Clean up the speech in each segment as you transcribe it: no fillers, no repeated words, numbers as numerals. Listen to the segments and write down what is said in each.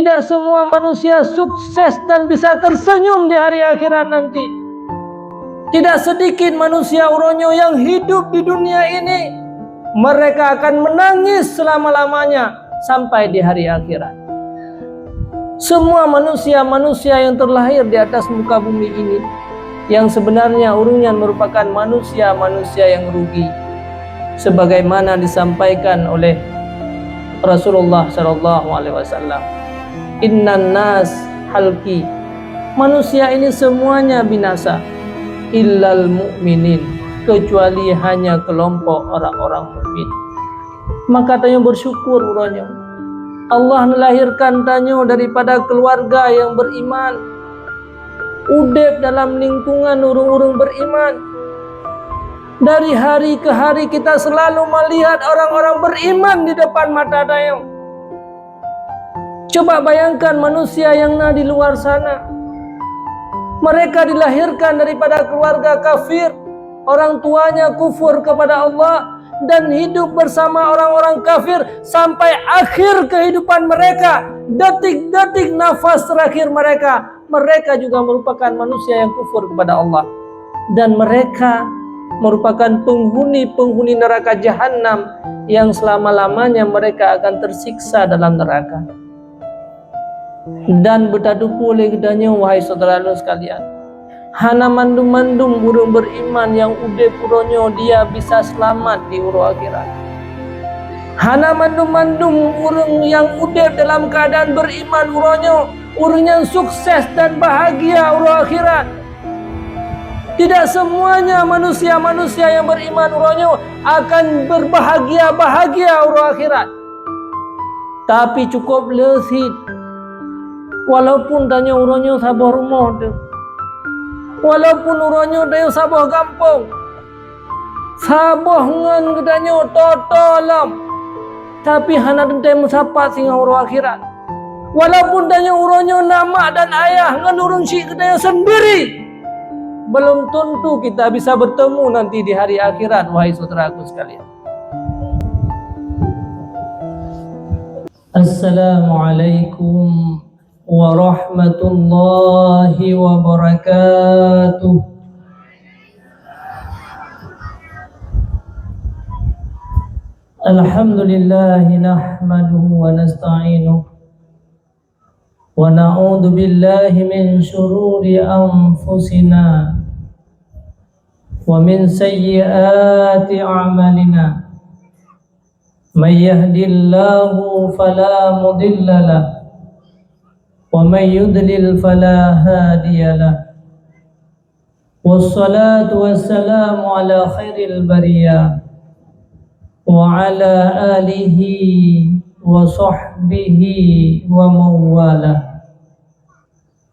Tidak semua manusia sukses dan bisa tersenyum di hari akhirat nanti. Tidak sedikit manusia uronyo yang hidup di dunia ini, mereka akan menangis selama-lamanya sampai di hari akhirat. Semua manusia-manusia yang terlahir di atas muka bumi ini, yang sebenarnya urungnya merupakan manusia-manusia yang rugi, sebagaimana disampaikan oleh Rasulullah SAW. Innan nas halki, manusia ini semuanya binasa, illal mu'minin, kecuali hanya kelompok orang-orang mukmin. Maka tanyo bersyukur uronyo, Allah melahirkan tanyo daripada keluarga yang beriman, udep dalam lingkungan urung-urung beriman. Dari hari ke hari kita selalu melihat orang-orang beriman di depan mata tanyo. Coba bayangkan manusia yang di luar sana, mereka dilahirkan daripada keluarga kafir, orang tuanya kufur kepada Allah, dan hidup bersama orang-orang kafir sampai akhir kehidupan mereka, detik-detik nafas terakhir mereka. Mereka juga merupakan manusia yang kufur kepada Allah, dan mereka merupakan penghuni neraka jahanam yang selama-lamanya mereka akan tersiksa dalam neraka. Dan betadu pulih kedanya, wahai saudara sekalian, hana mandum-mandum urung beriman yang udep uronyo dia bisa selamat di uro akhirat. Hana mandum-mandum urung yang udep dalam keadaan beriman uronyo, urung yang sukses dan bahagia uro akhirat. Tidak semuanya manusia-manusia yang beriman uronyo akan berbahagia uro akhirat. Tapi cukup lesit, walaupun tanya uronyo sabuh rumah tu, walaupun uronyo dia sabuh kampung, sabuh ngan kedanyo totolam, tapi hana dentai musapat singa uro akhirat. Walaupun tanya uronyo nama dan ayah ngan urung syik kedanyo sendiri, belum tentu kita bisa bertemu nanti di hari akhirat, wahai saudaraku sekalian. Assalamualaikum warahmatullahi wabarakatuh. Alhamdulillahi nahmaduhu wa nasta'inuhu wa na'udzu billahi min syururi anfusina wa min sayyiati a'malina. May yahdihillahu fala mudilla lahu wa may yudlil fala hadiya lahu. Wassalatu wassalamu ala khairil bariyah wa ala alihi wa sahbihi wa mawalah.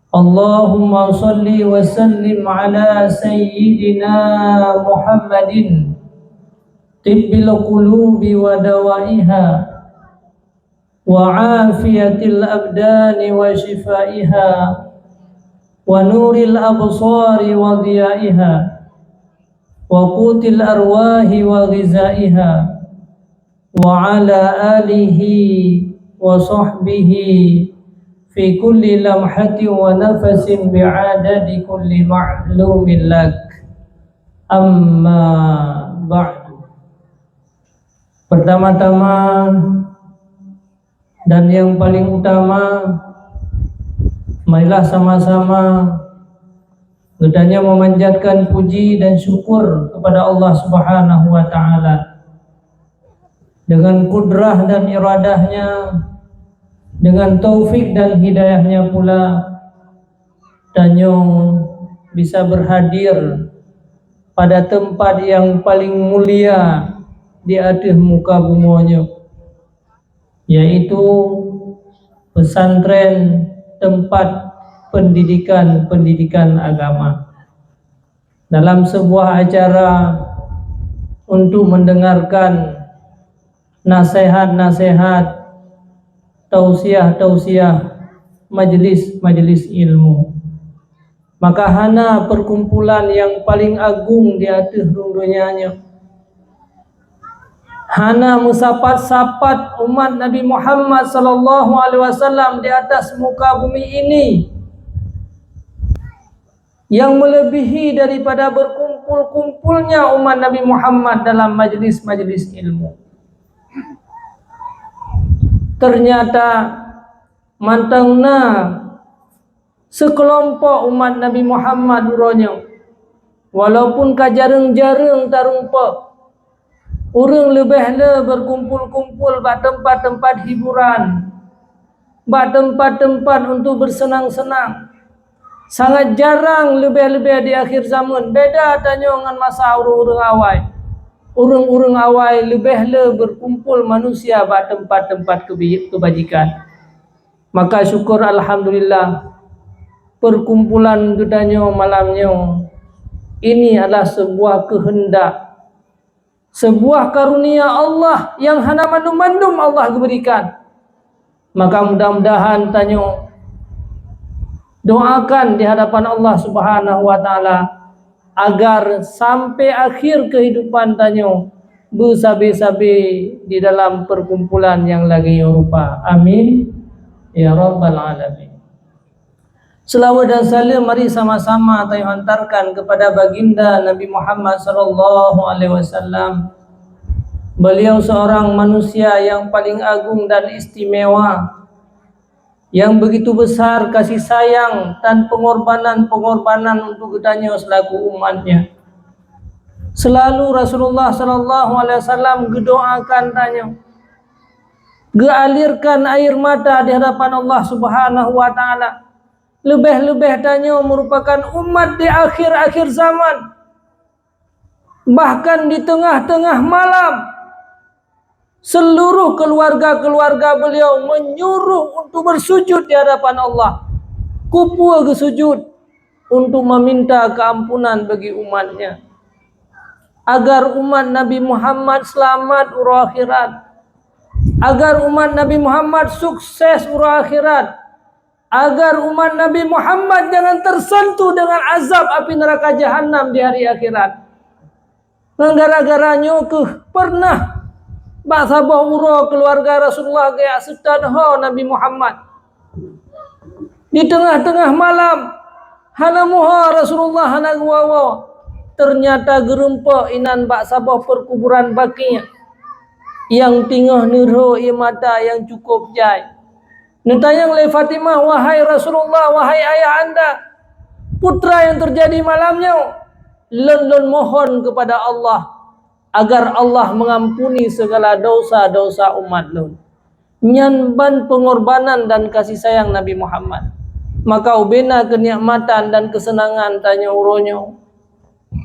Allahumma salli wa sallim ala sayyidina Muhammadin tibbil qulubi wa dawaiha wa afiyatil abdani wa shifaiha wa nuril absari wa diyaiha wa qutil arwahi wa ghizaiha wa ala alihi wa sahbihi fi kulli lamhatin wa nafasin bi'adadi kulli ma'lumin lak. Amma ba'du. Pertama-tama dan yang paling utama, marilah sama-sama hendaknya memanjatkan puji dan syukur kepada Allah Subhanahu wa taala. Dengan kudrah dan iradahnya, dengan taufik dan hidayahnya pula, Tanyong bisa berhadir pada tempat yang paling mulia di atas muka bumi, yaitu pesantren, tempat pendidikan agama. Dalam sebuah acara untuk mendengarkan nasihat-nasihat, tausiah-tausiah, majelis ilmu, maka hana perkumpulan yang paling agung di atas dunianya, hana musapat-sapat umat Nabi Muhammad sallallahu alaihi wasallam di atas muka bumi ini yang melebihi daripada berkumpul-kumpulnya umat Nabi Muhammad dalam majlis-majlis ilmu. Ternyata mantangna sekelompok umat Nabi Muhammad uronyo, walaupun kajareng-jareng tarumpa urang lebih le berkumpul-kumpul bak tempat-tempat hiburan, bak tempat-tempat untuk bersenang-senang. Sangat jarang lebih-lebih di akhir zaman. Beda tanya dengan masa urang-urang awal. Urang-urang awal lebih le berkumpul manusia bak tempat-tempat kebajikan. Maka syukur alhamdulillah perkumpulan gedanyo malamnya ini adalah sebuah kehendak, sebuah karunia Allah yang hana mandum-mandum Allah berikan. Maka mudah-mudahan tanyo doakan di hadapan Allah Subhanahu wa taala agar sampai akhir kehidupan tanyo bersabi-sabi di dalam perkumpulan yang lagi rupa. Amin ya rabbal alamin. Selawat dan salam mari sama-sama tayo hantarkan kepada baginda Nabi Muhammad sallallahu alaihi wasallam. Beliau seorang manusia yang paling agung dan istimewa, yang begitu besar kasih sayang dan pengorbanan untuk kitanya selaku umatnya. Selalu Rasulullah sallallahu alaihi wasallam gedoakan tanya, gealirkan air mata di hadapan Allah Subhanahu wa taala. Lebih-lebih tanya merupakan umat di akhir-akhir zaman. Bahkan di tengah-tengah malam seluruh keluarga-keluarga beliau menyuruh untuk bersujud di hadapan Allah. Kupu ke sujud untuk meminta keampunan bagi umatnya, agar umat Nabi Muhammad selamat urang akhirat, agar umat Nabi Muhammad sukses urang akhirat, agar umat Nabi Muhammad jangan tersentuh dengan azab api neraka jahanam di hari akhirat. Gara-garanya pernah sabah uro keluarga Rasulullah gaya sutadha Nabi Muhammad di tengah-tengah malam hana muha Rasulullah hana guawa, ternyata gerempa inan sabah perkuburan Baqi yang tingah nirho mata yang cukup jai. Nentayang le Fatimah, wahai Rasulullah, wahai ayah anda, putra yang terjadi malamnya, lon mohon kepada Allah agar Allah mengampuni segala dosa-dosa umat lu. Nyanban pengorbanan dan kasih sayang Nabi Muhammad. Maka ubena kenikmatan dan kesenangan tanya uronyo.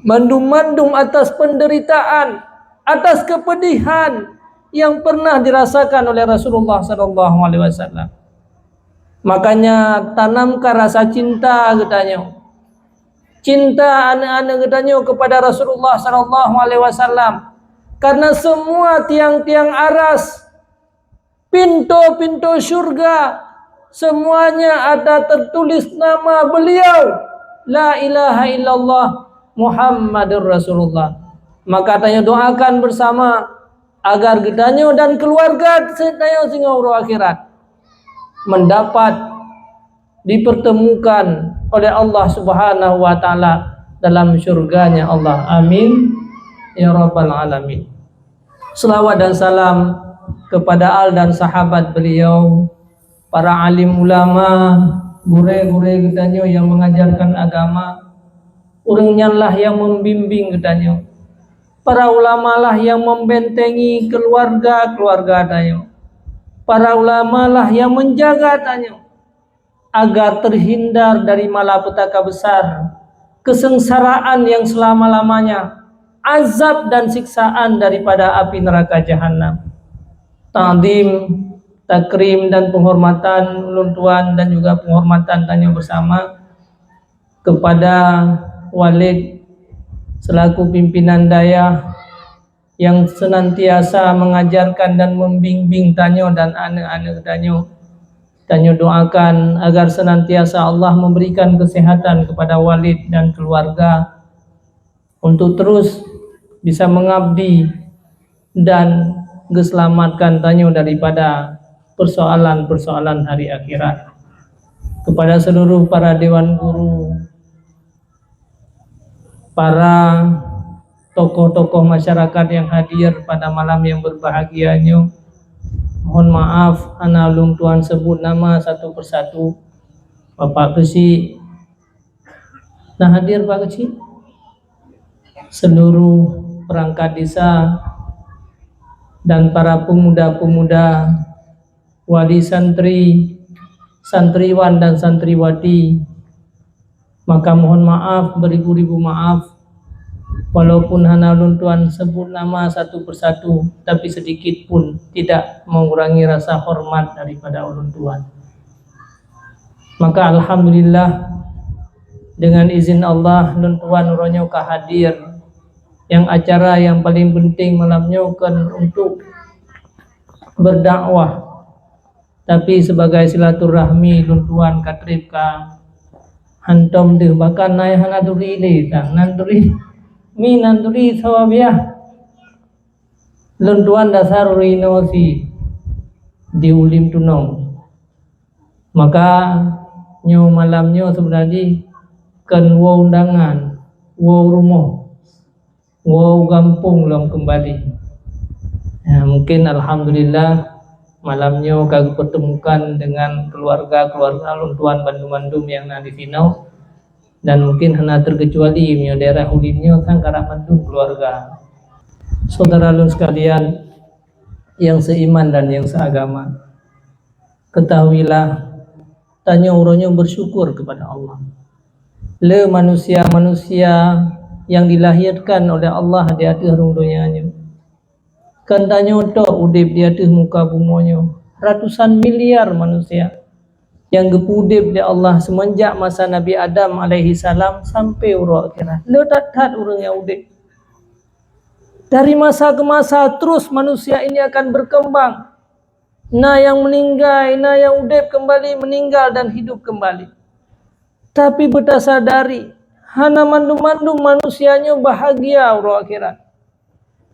Mandum-mandum atas penderitaan, atas kepedihan yang pernah dirasakan oleh Rasulullah sallallahu alaihi wasallam. Makanya tanamkan rasa cinta katanya. Cinta anak-anak katanya kepada Rasulullah sallallahu alaihi wasallam. Karena semua tiang-tiang aras, pintu-pintu syurga, semuanya ada tertulis nama beliau, la ilaha illallah Muhammadur Rasulullah. Maka tanya doakan bersama agar kitanya dan keluarga sedaya singa urang akhirat mendapat dipertemukan oleh Allah Subhanahu wa taala dalam syurganya Allah. Amin ya rabbal alamin. Selawat dan salam kepada al dan sahabat beliau, para alim ulama, gure-gure kitanya yang mengajarkan agama, urangnya lah yang membimbing kitanya. Para ulama lah yang membentengi keluarga-keluarga tanya. Para ulama lah yang menjaga tanya agar terhindar dari malapetaka besar, kesengsaraan yang selama-lamanya, azab dan siksaan daripada api neraka jahanam. Ta'zim, takrim dan penghormatan luntuan dan juga penghormatan tanya bersama kepada Walid selaku pimpinan daya yang senantiasa mengajarkan dan membimbing tanyo dan anak-anak tanyo doakan agar senantiasa Allah memberikan kesehatan kepada Walid dan keluarga untuk terus bisa mengabdi dan geselamatkan tanyo daripada persoalan-persoalan hari akhirat. Kepada seluruh para dewan guru, para tokoh-tokoh masyarakat yang hadir pada malam yang berbahagianya, mohon maaf ana belum tuan sebut nama satu persatu. Bapak Kecik nah hadir Pak Kecik, seluruh perangkat desa dan para pemuda-pemuda, wali santri, santriwan dan santriwati, maka mohon maaf, beribu-ribu maaf walaupun hana ulun tuan sebut nama satu persatu, tapi sedikit pun tidak mengurangi rasa hormat daripada ulun tuan. Maka alhamdulillah dengan izin Allah ulun tuan uronyo kahadir yang acara yang paling penting malamnya kan untuk berdakwah, tapi sebagai silaturahmi ulun tuan katrip ka hantom deh bahkan naik hanaturi le tang nanturi mi nanturi sawabiah ulun tuan dasar rino si di ulim tunong. Maka nyo malamnya sebenarnya kan wow undangan, wow rumah, wow kampung belum kembali. Ya, mungkin alhamdulillah malamnya kami pertemukan dengan keluarga-keluarga ulun tuan bandum-bandum yang ada di Finau, dan mungkin hanya terkecuali di daerah ulimnya sangkara bandum keluarga. Saudara ulun sekalian yang seiman dan yang seagama, ketahuilah tanya uronyo bersyukur kepada Allah. Le manusia-manusia yang dilahirkan oleh Allah di atas dunianya. Kan tanya tok udip di atas muka bumonyo. Ratusan miliar manusia yang gepudip di Allah semenjak masa Nabi Adam alaihi salam sampai urang akhirat. Le tat urang yang udip. Dari masa ke masa terus manusia ini akan berkembang. Nah yang meninggal, nah yang udip kembali, meninggal dan hidup kembali. Tapi beta sadari, hana mandum-mandum manusianya bahagia urang akhirat.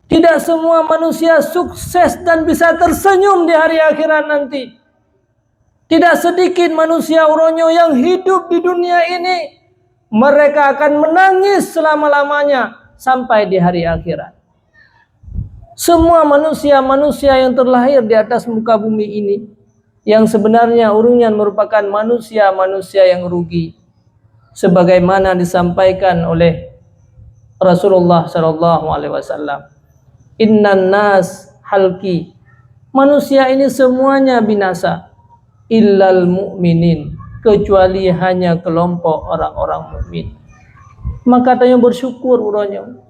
Tidak semua manusia sukses dan bisa tersenyum di hari akhirat nanti. Tidak sedikit manusia uronyo yang hidup di dunia ini, mereka akan menangis selama-lamanya sampai di hari akhirat. Semua manusia-manusia yang terlahir di atas muka bumi ini, yang sebenarnya urungnya merupakan manusia-manusia yang rugi, sebagaimana disampaikan oleh Rasulullah sallallahu alaihi wasallam. Innan nas halki, manusia ini semuanya binasa, illal mu'minin, kecuali hanya kelompok orang-orang mukmin. Maka tanya bersyukur uronyo.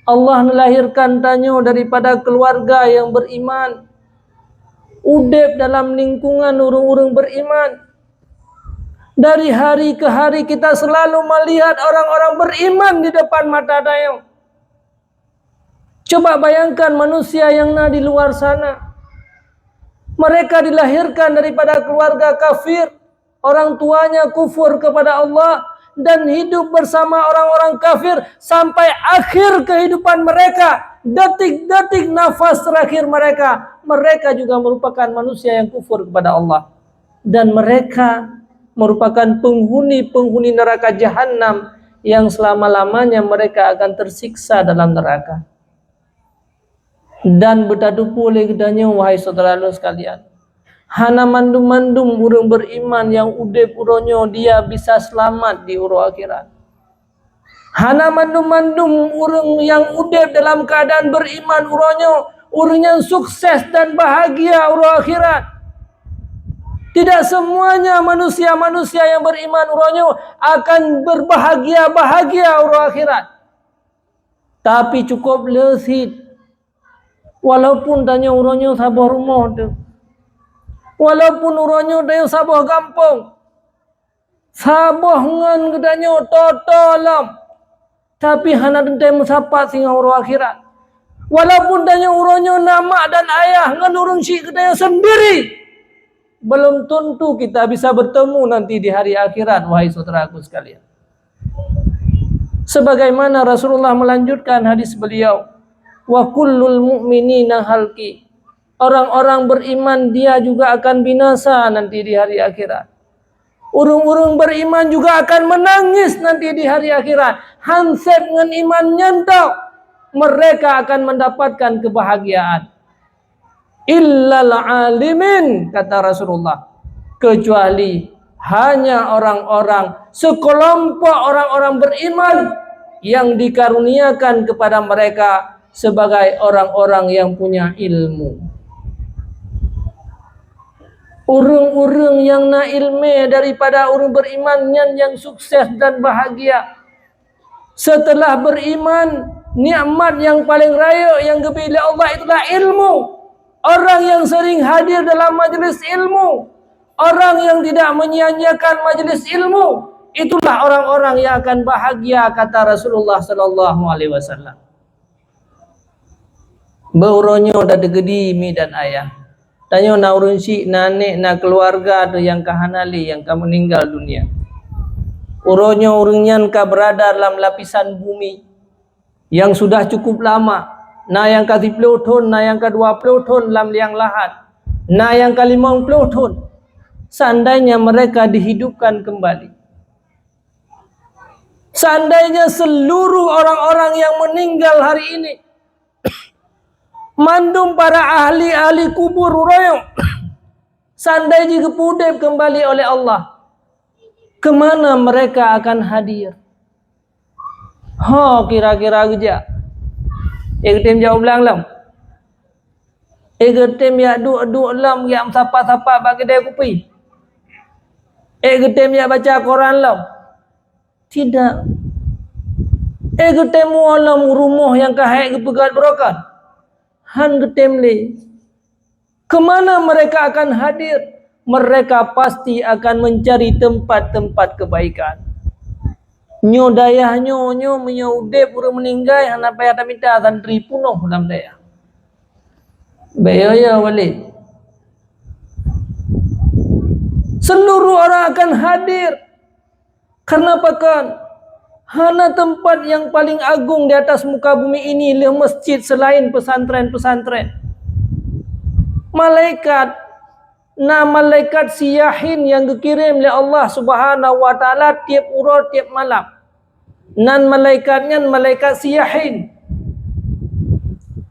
Allah melahirkan tanyo daripada keluarga yang beriman, udip dalam lingkungan urung-urung beriman. Dari hari ke hari kita selalu melihat orang-orang beriman di depan mata tayo. Coba bayangkan manusia yang di luar sana. Mereka dilahirkan daripada keluarga kafir, orang tuanya kufur kepada Allah, dan hidup bersama orang-orang kafir sampai akhir kehidupan mereka, detik-detik nafas terakhir mereka. Mereka juga merupakan manusia yang kufur kepada Allah, dan mereka merupakan penghuni-penghuni neraka jahanam yang selama-lamanya mereka akan tersiksa dalam neraka. Dan betadu pulih kedanya wahai saudara sekalian, hana mandum-mandum urang beriman yang udip uronyo dia bisa selamat di urang akhirat. Hana mandum-mandum urang yang udip dalam keadaan beriman uronyo, urang yang sukses dan bahagia urang akhirat. Tidak semuanya manusia-manusia yang beriman uronyo akan berbahagia-bahagia urang akhirat. Tapi cukup lesit, walaupun tanya uronyo sabah rumah tu, walaupun uronyo dia sabah kampung, sabah ngan kedanyo totolam, tapi hana dentai musapat singa urang akhirat. Walaupun tanya uronyo nama dan ayah ngan urang syik kedanyo sendiri, belum tentu kita bisa bertemu nanti di hari akhirat wahai saudaraku sekalian. Sebagaimana Rasulullah melanjutkan hadis beliau, wa kullul mu'minina halki. Orang-orang beriman dia juga akan binasa nanti di hari akhirat. Orang-orang beriman juga akan menangis nanti di hari akhirat. Hansip dengan iman nyentak, mereka akan mendapatkan kebahagiaan. Illal alimin, kata Rasulullah, kecuali hanya orang-orang, sekelompok orang-orang beriman yang dikaruniakan kepada mereka sebagai orang-orang yang punya ilmu. Orang-orang yang nak ilmu daripada orang beriman yang sukses dan bahagia. Setelah beriman, nikmat yang paling raya yang diberi Allah itulah ilmu. Orang yang sering hadir dalam majlis ilmu, orang yang tidak menyia-nyiakan majlis ilmu, itulah orang-orang yang akan bahagia, kata Rasulullah sallallahu alaihi wasallam. Beuronyo dah degedi mi dan ayah. Tanya na urun si nanek na keluarga tu yang kahanali yang ka meninggal dunia. Uronyo urunyan ka berada dalam lapisan bumi yang sudah cukup lama. Na yang ka 10 tahun, na yang ka 20 tahun dalam liang lahat. Na yang ka 50 tahun. Seandainya mereka dihidupkan kembali. Seandainya seluruh orang-orang yang meninggal hari ini, mandum para ahli-ahli kubur uroyo, seandainya kepudep kembali oleh Allah, kemana mereka akan hadir? Kira-kira aja. Tem jauh belang lam. Tem ya duk lam yang sapa-sapa bagi dia kupi. Tem ya baca Quran lam. Tidak. Tem alam rumah yang kahai kepegat berokan. Han getem le. Kemana mereka akan hadir? Mereka pasti akan mencari tempat-tempat kebaikan. Nyo dayah nyo menyaude pura meninggal hana payah tak minta santri punuh dalam dayah. Bayaya walid. Seluruh orang akan hadir. Karena apa kan? Hana tempat yang paling agung di atas muka bumi ini ialah masjid selain pesantren-pesantren. Malaikat, malaikat siyahin yang dikirim oleh Allah Subhanahu wa taala tiap urut tiap malam. Nan malaikatnya malaikat siyahin.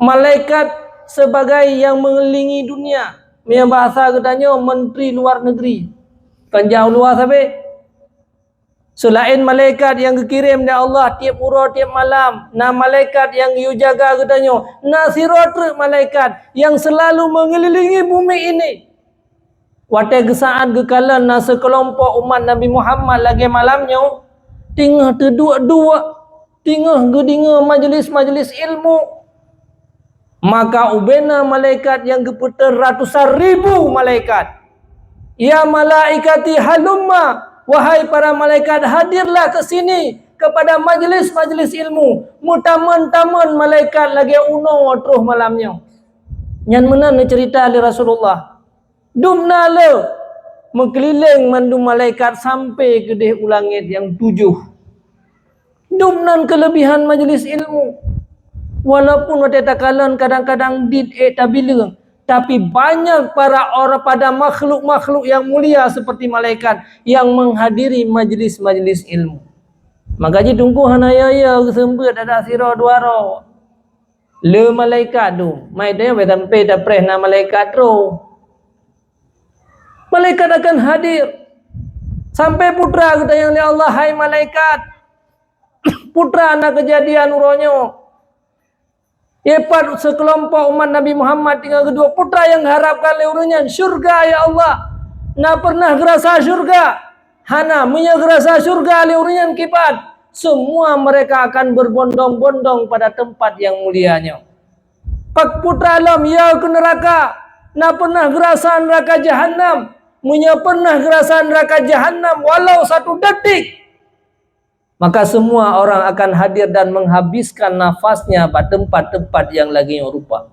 Malaikat sebagai yang mengelilingi dunia. Yang bahasa katanya menteri luar negeri. Kan jauh luar sampai. Selain malaikat yang dikirim oleh Allah tiap urut tiap malam, malaikat yang you jaga katanya, sirot malaikat yang selalu mengelilingi bumi ini. Watai gesaan gekalan sekelompok umat Nabi Muhammad lagi malamnya, tingah terdua-dua, tingah gedinga majlis-majlis ilmu. Maka ubena malaikat yang keputar ratusan ribu malaikat. Ya malaikati halumma, wahai para malaikat, hadirlah ke sini kepada majlis-majlis ilmu. Mutaman-taman malaikat lagi uno terus malamnya. Yang mana ni cerita dari Rasulullah. Dumna le mengkeliling mandu malaikat sampai ke deh ulangit yang 7. Dumnan kelebihan majlis ilmu. Walaupun waktu takalan kadang-kadang did tabilang, tapi banyak pada makhluk-makhluk yang mulia seperti malaikat yang menghadiri majlis-majlis ilmu. Makanya tunggu hanaya sembut ada sira duara. Le malaikat tu, mai dia sampai dah preh na malaikat tu. Malaikat akan hadir. Sampai putra kata yang Allah, hai malaikat. Putra anak kejadian uronyo. Epat sekelompok umat Nabi Muhammad tinggal kedua putra yang harapkan leurunnya syurga ya Allah. Na pernah gerasa syurga. Hana punya gerasa syurga leurunnya kipat. Semua mereka akan berbondong-bondong pada tempat yang mulianya. Pak putra alam ya ke neraka. Na pernah gerasa neraka jahanam. Punya pernah gerasa neraka jahanam walau 1 detik. Maka semua orang akan hadir dan menghabiskan nafasnya pada tempat-tempat yang lagi rupa.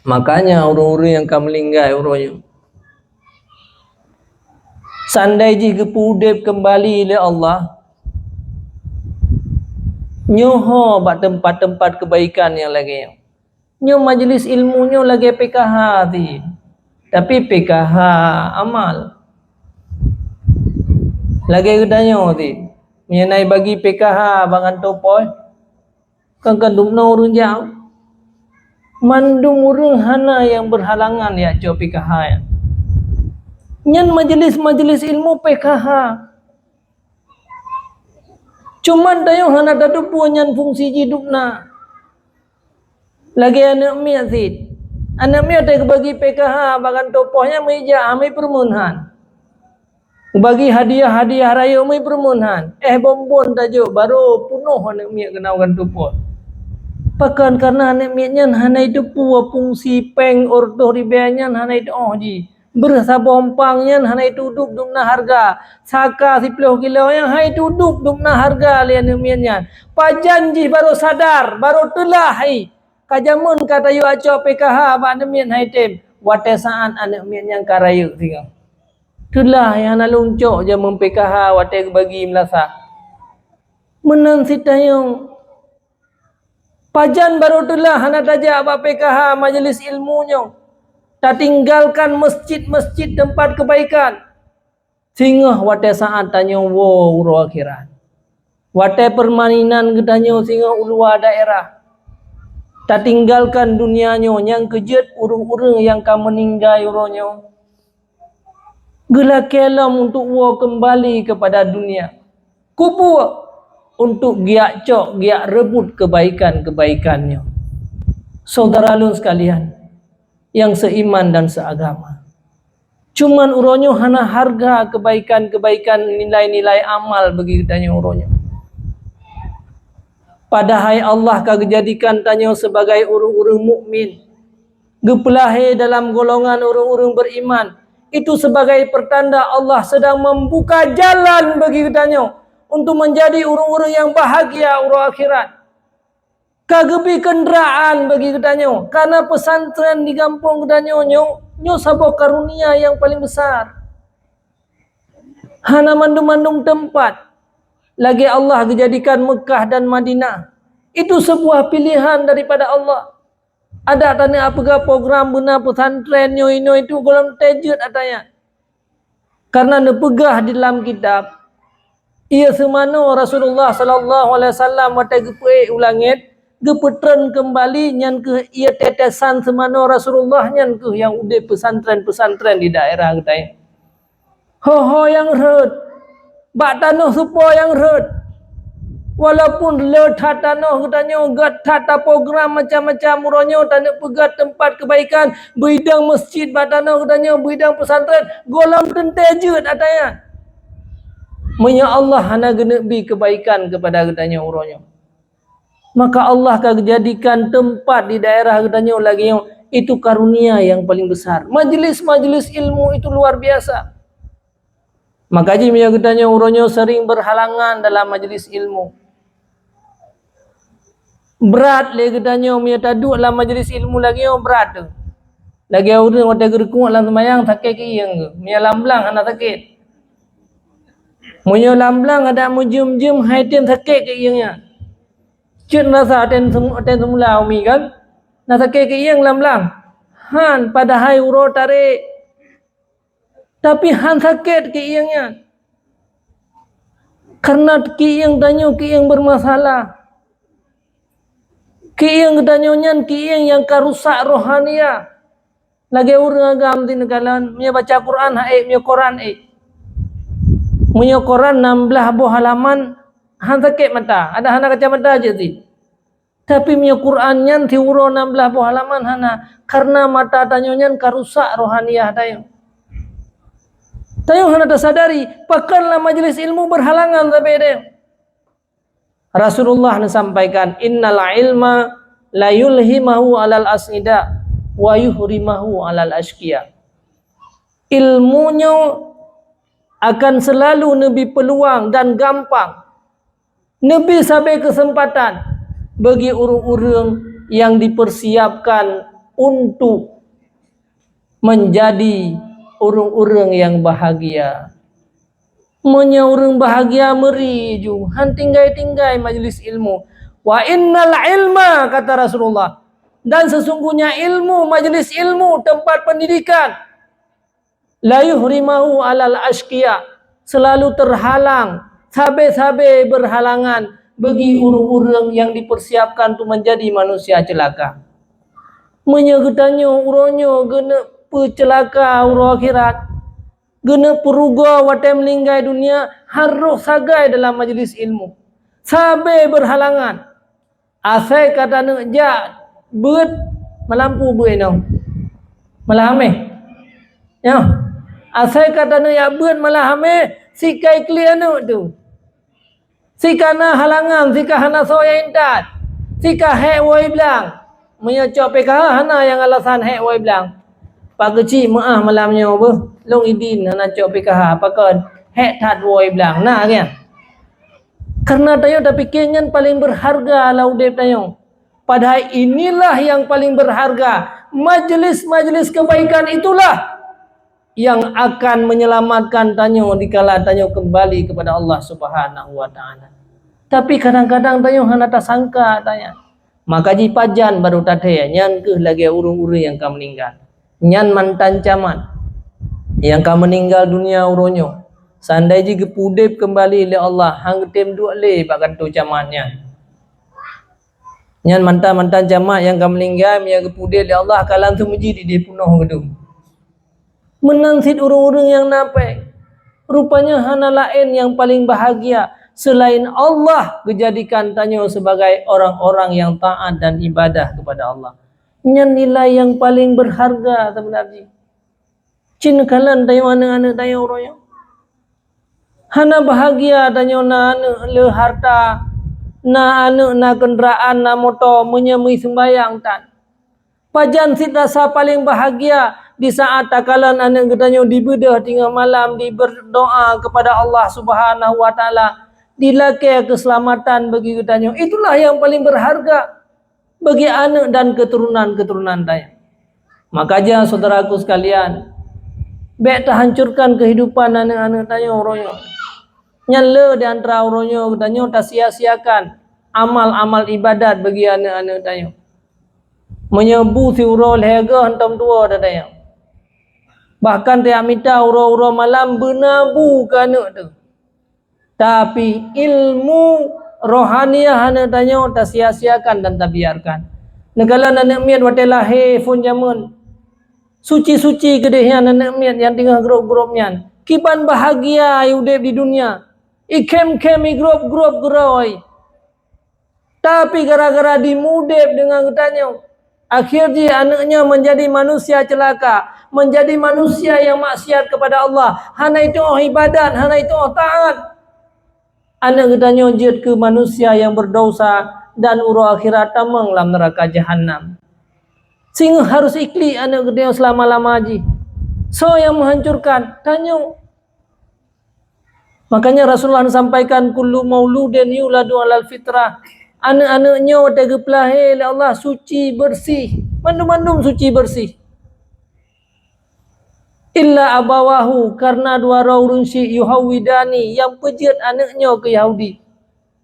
Makanya orang-orang yang kamu linggai orang sandai jika pudep kembali oleh Allah, Nyoho bak tempat-tempat kebaikan yang lagi. Nyo majlis ilmunya lagi PKH ti. Tapi PKH amal. Lagi kedanyo ti. Mengenai bagi PKH bangan topoi. Kan dum no urun jauh. Mandung urung hana yang berhalangan ya jo PKH ya. Nyan majlis-majlis ilmu PKH. Cuman dayo hana dadu nyan fungsi hidupna. Lagi anak mi asid. Anak mi ada bagi PKH bagan topohnya meja amai permunhan. Bagi hadiah-hadiah raya mai permunhan. Bombon tajuk baru penuh anak mi kenaukan topoh. Pakan karena anak mi nyan hana itu puwa fungsi peng ordo ribeanyan hana itu ji. Bersabompangnya hana itu duduk dumna harga. Saka 10 kilo yang hai duduk dumna harga lian mi nyan. Pajanji baru sadar, baru telah hai. Kajamun kata yu aco PKH ba nemian haitem wate saan anak mian yang karayu tinggal. Itulah yang nak luncok je mem PKH wate bagi melasa. Menang sitayong pajan baru telah hana tajak ba PKH majlis ilmunya. Tak tinggalkan masjid-masjid tempat kebaikan. Singah wate saat tanya wo uro akhirat. Wate permainan gedanya singah ulua daerah. Tak tinggalkan dunianya yang kejut urung-urung yang kamu meninggal uronyo. Gelak kelam untuk wo kembali kepada dunia. Kupu untuk giak cok, giak rebut kebaikan-kebaikannya. Saudara lun sekalian yang seiman dan seagama. Cuman uronyo hana harga kebaikan-kebaikan nilai-nilai amal bagi kitanya uronyo. Padahal Allah kagak jadikan tanya sebagai urung-urung mukmin. Gepelahe dalam golongan urung-urung beriman. Itu sebagai pertanda Allah sedang membuka jalan bagi kitanya untuk menjadi urung-urung yang bahagia urung akhirat. Kagebi kenderaan bagi kitanya karena pesantren di kampung kitanya nyo sabok karunia yang paling besar. Hana mandum-mandum tempat. Lagi Allah dijadikan Mekah dan Madinah. Itu sebuah pilihan daripada Allah. Ada tanya apakah program guna pesantren nyo itu golong tejut atanya. Karena nepegah di dalam kitab. Ia semano Rasulullah sallallahu alaihi wasallam wata gepe ulangit gepetren kembali nyan ke ia tetesan semano Rasulullah nyan ke yang udah pesantren-pesantren di daerah katanya. Ho yang red. Bak tanah supo yang red. Walaupun letat tanah katanya gat tata program macam-macam uronyo tanah pegat tempat kebaikan, bidang masjid bak tanah katanya bidang pesantren golam tentejut katanya. Menya Allah hana genebi kebaikan kepada katanya uronyo. Maka Allah akan jadikan tempat di daerah katanya lagi yang itu karunia yang paling besar. Majlis-majlis ilmu itu luar biasa. Maka ji dia katanya uronyo sering berhalangan dalam majlis ilmu. Berat le katanya dia taduk dalam majlis ilmu lagi berat tu. Lagi urang wata gerkung dalam sembahyang sakit ke ieng ke. Dia lamblang anak sakit. Munyo lamblang ada mujum-jum haitin sakit ke iengnya. Cun rasa aten semula umi kan. Nak sakit ke ieng lamblang. Han pada hai uro tarik. Tapi han sakit ke iengnya. Karena ki ieng tanya ki ieng bermasalah. Ki ieng tanya nyan ki ieng yang karusak rohania. Lagi urang agam tin kalan nya baca Quran hae nya Quran Munyo Quran 16 buah halaman han sakit mata. Ada hana kacamata aja sih. Tapi nya Quran nyan ti uro 16 buah halaman hana karena mata tanya nyan karusak rohania tayo. Tayo hana tersadari, pakanlah majlis ilmu berhalangan sampai dia. Rasulullah sampaikan, innal ilma la yulhimahu alal asnida wa yuhrimahu alal ashqiya. Ilmunya akan selalu nebi peluang dan gampang. Nebi sampai kesempatan bagi urung-urung yang dipersiapkan untuk menjadi urung-urung yang bahagia. Munya orang bahagia meriju, han tinggai-tinggai majlis ilmu. Wa innal ilma, kata Rasulullah. Dan sesungguhnya ilmu, majlis ilmu, tempat pendidikan, la yuhrimahu alal ashqiya, selalu terhalang, sabe-sabe berhalangan bagi urang-urang yang dipersiapkan untuk menjadi manusia celaka. Menyegetanyo uronyo gena pecelaka uro akhirat, gena peruga wate meninggai dunia, harus sagai dalam majlis ilmu. Sabe berhalangan. Asai kata nak ja beut melampu beunau. Malahame. Ya. Asai kata nak ya beut malahame sikai klianu tu. Sikana halangan, sikahana soya intat. Sikah hek woi bilang. Menyocok PKH hana yang alasan hek woi bilang. Pak kecil maah malamnya apa? Long idin hana cok PKH pakon hek tat woi bilang. Nah kan. Karena tayo tapi kenyan paling berharga laudep tayo. Padahal inilah yang paling berharga. Majlis-majlis kebaikan itulah yang akan menyelamatkan tanyo dikala tanyo kembali kepada Allah Subhanahu wa taala. Tapi kadang-kadang tanyo hana tak sangka tanya. Maka jipajan baru tate nyan ke lagi urung-urung yang kam meninggal. Nyan mantan camat yang kam meninggal dunia uronyo. Sandai ji gepudep kembali oleh Allah, hang tem dua le bakan tu camatnya. Nyan mantan-mantan camat yang kam meninggal yang gepudep oleh Allah kalan tu muji di punoh gedung. Menansit urung-urung yang nape. Rupanya hana lain yang paling bahagia selain Allah dijadikan tanyo sebagai orang-orang yang taat dan ibadah kepada Allah. Nyan nilai yang paling berharga sebenarnya. Cin kalan tayo anak-anak tayo uroyo. Hana bahagia tanyo na anu le harta, na anu na kenderaan, na motor, menyemui sembayang tan. Pajan sit rasa paling bahagia di saat takalan anak getanyo dibedah tinggal malam, di berdoa kepada Allah Subhanahu wa taala, dilake keselamatan bagi getanyo. Itulah yang paling berharga bagi anak dan keturunan-keturunan tayo. Makanya saudaraku sekalian, baik tak hancurkan kehidupan anak-anak tayo royo. Nyala di antara uronyo getanyo tak sia-siakan amal-amal ibadat bagi anak-anak tayo. Menyebu si uro lehega hentam tua tayo. Bahkan tiap minta uro-uro malam benabu ke anak tu. Tapi ilmu rohaniah anak tayo tak sia-siakan dan tak biarkan. Negala anak miat wate lahir pun jamun. Suci-suci gedehnya anak miat yang tinggal grup-grupnya. Kipan bahagia hidup di dunia. Ikem-kem grup-grup geroi. Tapi gara-gara dimudep dengan getanyo, akhirnya anaknya menjadi manusia celaka, menjadi manusia yang maksiat kepada Allah. Hana itu ibadat, hana itu taat. Anak getanyo jid ke manusia yang berdosa dan uro akhirat tamang dalam neraka jahanam. Sehingga harus ikli anak getanyo selama-lama haji. So yang menghancurkan tanyo. Makanya Rasulullah sampaikan kullu mauludin yuladu alal fitrah. Anak-anaknya wate gepelahe oleh Allah suci bersih, mandum-mandum suci bersih. Illa abawahu, karena dua urun si yuhawidani yang pejat anaknya ke Yahudi.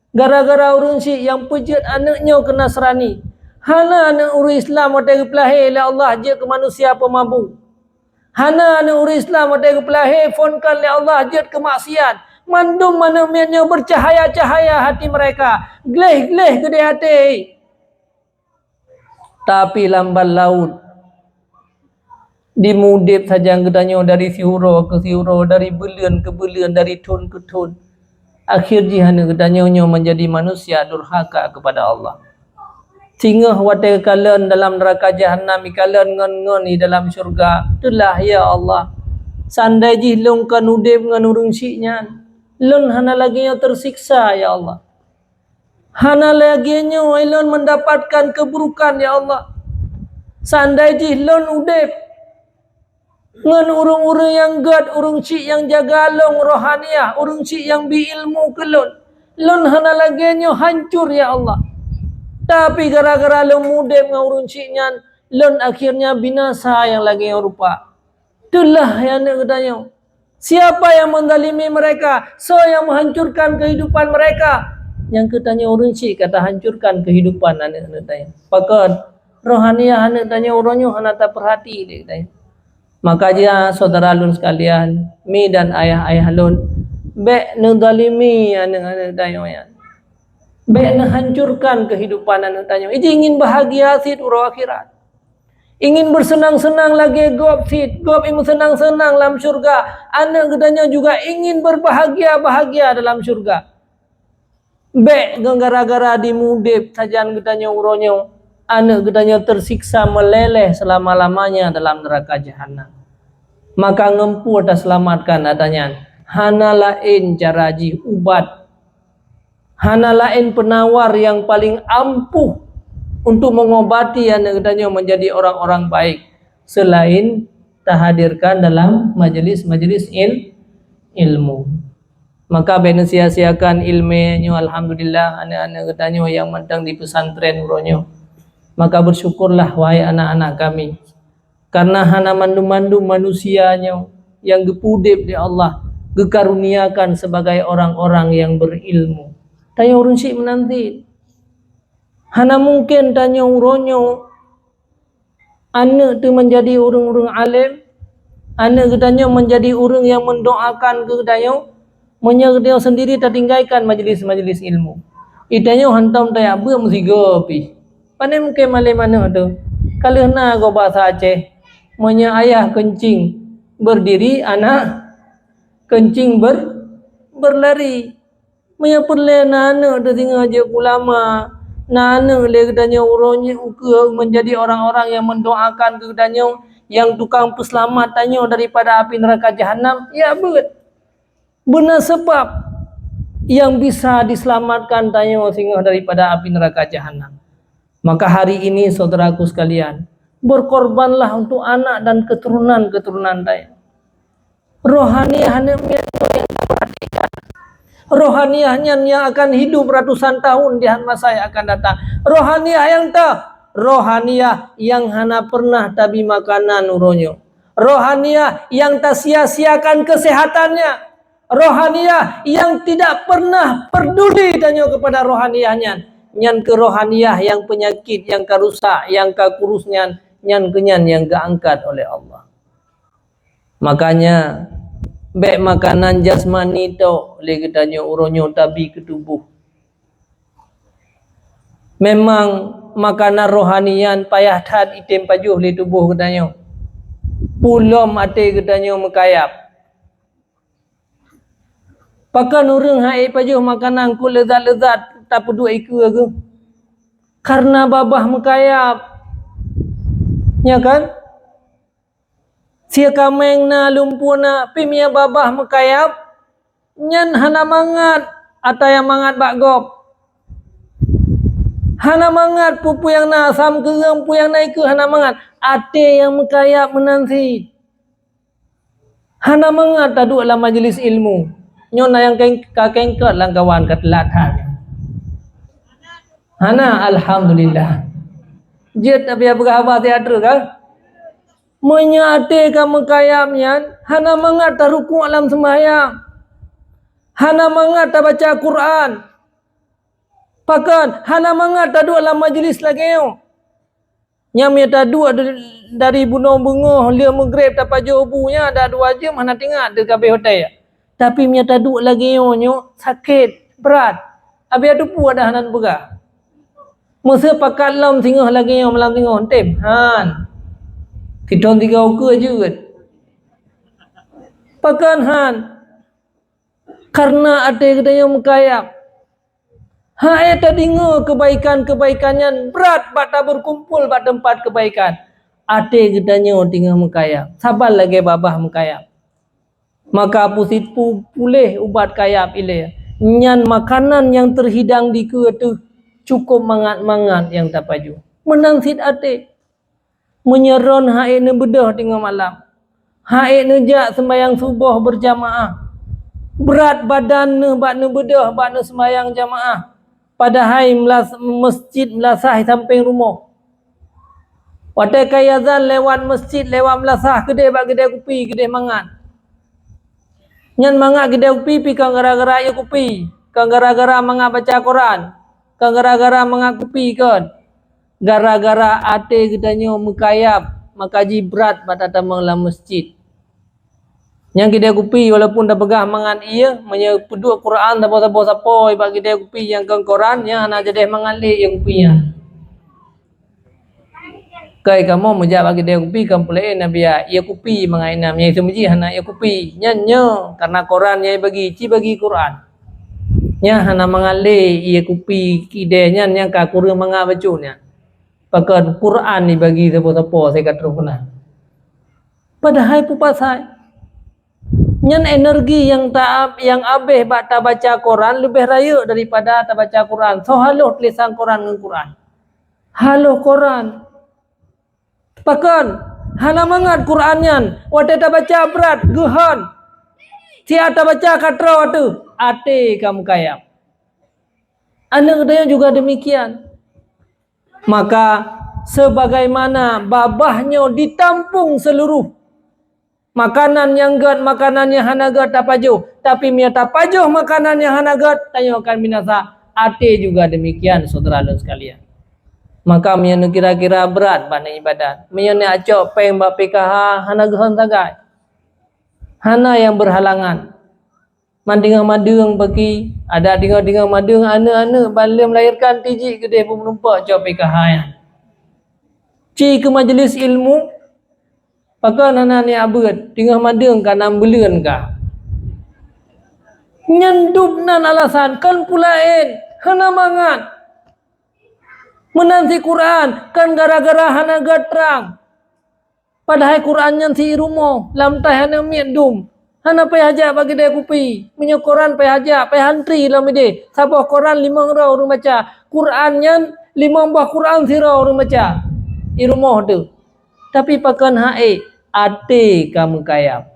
Gara-gara urun si yang pejat anaknya ke Nasrani. Hana anak urus Islam wate gepelahe oleh Allah je ke manusia pemabuk. Hana anak urus Islam wate gepelahe fonkan oleh Allah je ke maksiat. Mandum manusianya bercahaya-cahaya hati mereka. Gleh-gleh gede hati. Tapi lambat laut. Dimudip saja getanyo dari sihuro ke sihuro, dari belian ke belian, dari tun ke tun. Akhirnya getanyo menjadi manusia durhaka kepada Allah. Sehingga wate kalian dalam neraka jahanam, kalian ngon-ngon di dalam syurga. Itulah ya Allah. Sandai jihlung kan udip ngan urung siknya. Lun hana lagi yang tersiksa ya Allah. Hana lagi yang lun mendapatkan keburukan ya Allah. Sandai jihlun udip ngan urung-urung yang gad, urung cik yang jaga long rohaniah, urung cik yang biilmu ke lun. Lun hana lagi yang hancur ya Allah. Tapi gara-gara lun mudip ngan urung ciknya, lun akhirnya binasa yang lagi yang rupa. Itulah yang nak katanya. Siapa yang menzalimi mereka? So yang menghancurkan kehidupan mereka. Yang ketanya orang syik kata hancurkan kehidupan anak-anak tanya. Pakat rohaniah anak tanya orangnya anak tak perhati dia tanya. Maka dia saudara lun sekalian, mi dan ayah-ayah lun, bek menzalimi anak-anak tanya ya. Bek menghancurkan kehidupan anak tanya. Ini ingin bahagia sid urang akhirat. Ingin bersenang-senang lagi gop ingin senang-senang dalam syurga. Anak gedanya juga ingin berbahagia-bahagia dalam syurga. Bek gara-gara dimudip sajan gedanya uronyo. Anak gedanya tersiksa meleleh selama-lamanya dalam neraka jahanam. Maka ngempu dah selamatkan adanya. Hana lain caraji ubat. Hana lain penawar yang paling ampuh untuk mengobati anak gedanya menjadi orang-orang baik selain terhadirkan dalam majlis-majlis ilmu. Maka bena sia-siakan ilmunya alhamdulillah anak-anak gedanya yang mentang di pesantren uronyo. Maka bersyukurlah wahai anak-anak kami karena hana mandu-mandu manusianya yang gepudip di Allah gekaruniakan sebagai orang-orang yang berilmu. Tanya urun syik menanti. Hana mungkin tanya uronyo anak tu menjadi orang-orang alim, anak gedanya menjadi orang yang mendoakan gedanya, menyerdia sendiri tertinggalkan majlis-majlis ilmu. Itanya hantam tanya apa mesti gopi. Pandai mungkin malai mana tu. Kalau na go bahasa Aceh, menya ayah kencing berdiri, anak kencing berlari. Menya perle na anak tu tinggal je ulama. Nana legdanya uronya menjadi orang-orang yang mendoakan kedanya yang tukang peselamatannya daripada api neraka jahanam. Ya benar sebab yang bisa diselamatkan tanya singa daripada api neraka jahanam. Maka hari ini saudaraku sekalian, berkorbanlah untuk anak dan keturunan-keturunan tanya. Rohaniahnya yang diperhatikan. Rohaniahnya yang akan hidup ratusan tahun di masa yang akan datang. Rohaniah yang rohaniah yang hana pernah tabi makanan uronyo. Rohaniah yang tak sia-siakan kesehatannya. Rohaniah yang tidak pernah peduli tanya kepada rohaniahnya. Nyan ke rohaniah yang penyakit, yang kerusak, yang kekurusnya, nyan kenyan yang keangkat oleh Allah. Makanya bek makanan jasmani tu lagi tanya uronyo tabi ke tubuh. Memang makanan rohanian payah tad item pajuh li tubuh katanya. Pulom ate katanya mekayap. Pakan urang hai pajuh makanan ku lezat-lezat tak pedua iku ke. Karena babah mekayap. Ya kan? Sia kameng na lumpuna pimia babah mekayap nyan hana mangat atau yang mangat bakgop hana mangat pupu yang na asam kerang pu yang naik ke hana mangat ate yang mekayap menanti hana mangat tadu dalam majlis ilmu nyon yang kakengkat lang kawan ketelatan hana alhamdulillah jet tapi apa khabar teater kan menyate kamu kayamnya hana mangat taruku alam sembahyang hana mangat baca Quran pakan hana mangat tadu alam majlis lagi nyamnya tadu dari bunuh bungo dia maghrib tak pajo bunya ada 2 jam hana tinggal di kabe hotel tapi mia tadu lagi nyo sakit berat abi adu pu ada hanan buga masa pakat lam tinggal lagi malam tinggal tem han kita 3 ukur je kan. Pakan han. Karena ada yang mekayap. Hai tadi kebaikan-kebaikannya berat bata berkumpul pada tempat kebaikan. Ate gedanya tinggal mekayap. Sabar lagi babah mekayap. Maka pusit pulih ubat kayap ile. Nyan makanan yang terhidang di ke tu cukup mangat-mangat yang tak paju. Menangsit ate. Menyeron hae ne bedah tengah malam. Hae ne jak sembahyang subuh berjamaah. Berat badan ne bak ne bedah bak ne sembahyang jamaah. Padahal masjid melasah samping rumah. Pada kayazan lewat masjid lewat melasah kedai bak kedai kopi kedai mangan. Nyan manga gede upi kang gara-gara ya kupi, kang gara-gara manga baca Quran, kang gara-gara manga kupi kan. Gara-gara ate kitanya mekayap, makaji berat batata dalam masjid. Yang gede kupi walaupun dah pegah mangan iya, menya peduk Quran tabo-tabo sapoi bak gede kupi yang kang Quran nya ana jadi mangan le yang kupinya. Kai kamu menjak bagi dia kupi kan pulai nabi ya kupi mangai nam nya itu meji hana ya kupi nyanyo karena Quran nya bagi ci bagi Quran nya hana mangale ya kupi kide nya nya ka kurang manga bacunya pakai Quran ni bagi sepo-sepo saya kata pernah padahal pupasai nyan energi yang tak yang abeh bak ta baca Quran lebih raya daripada ta baca Quran so haluh tulisan Quran dengan Quran haluh Quran pakan hana mangat Qurannya wate ta baca berat gehan sia ta baca katro tu ate kamu kaya anak dia juga demikian maka sebagaimana babahnya ditampung seluruh makanan yang gad makanan yang hana gad tapajuh tapi mia tapajuh makanan yang hana gad tanyakan binasa ate juga demikian saudara sekalian maka mian kira-kira berat pada ibadat mian acok peng ba PKH hana gehan tagai hana yang berhalangan mandingang madung bagi ada dingang madung ane-ane balik melahirkan tiji gede pun menumpak acok PKH ya ci ke majlis ilmu pakai hana ni abad dingang madung ka 6 bulan ka nyandup nan alasan kan pulain hana mangat menanti Quran kan gara-gara hana gatrang padahal Quran yang si rumo lam tah hana miat dum hana pay haja bagi dia kupi menyo Quran pay haja pay hantri lam ide sabah Quran 5 rau orang baca Quran yang 5 buah Quran si rau orang baca i rumo tu tapi pakan hae ate kamu kayap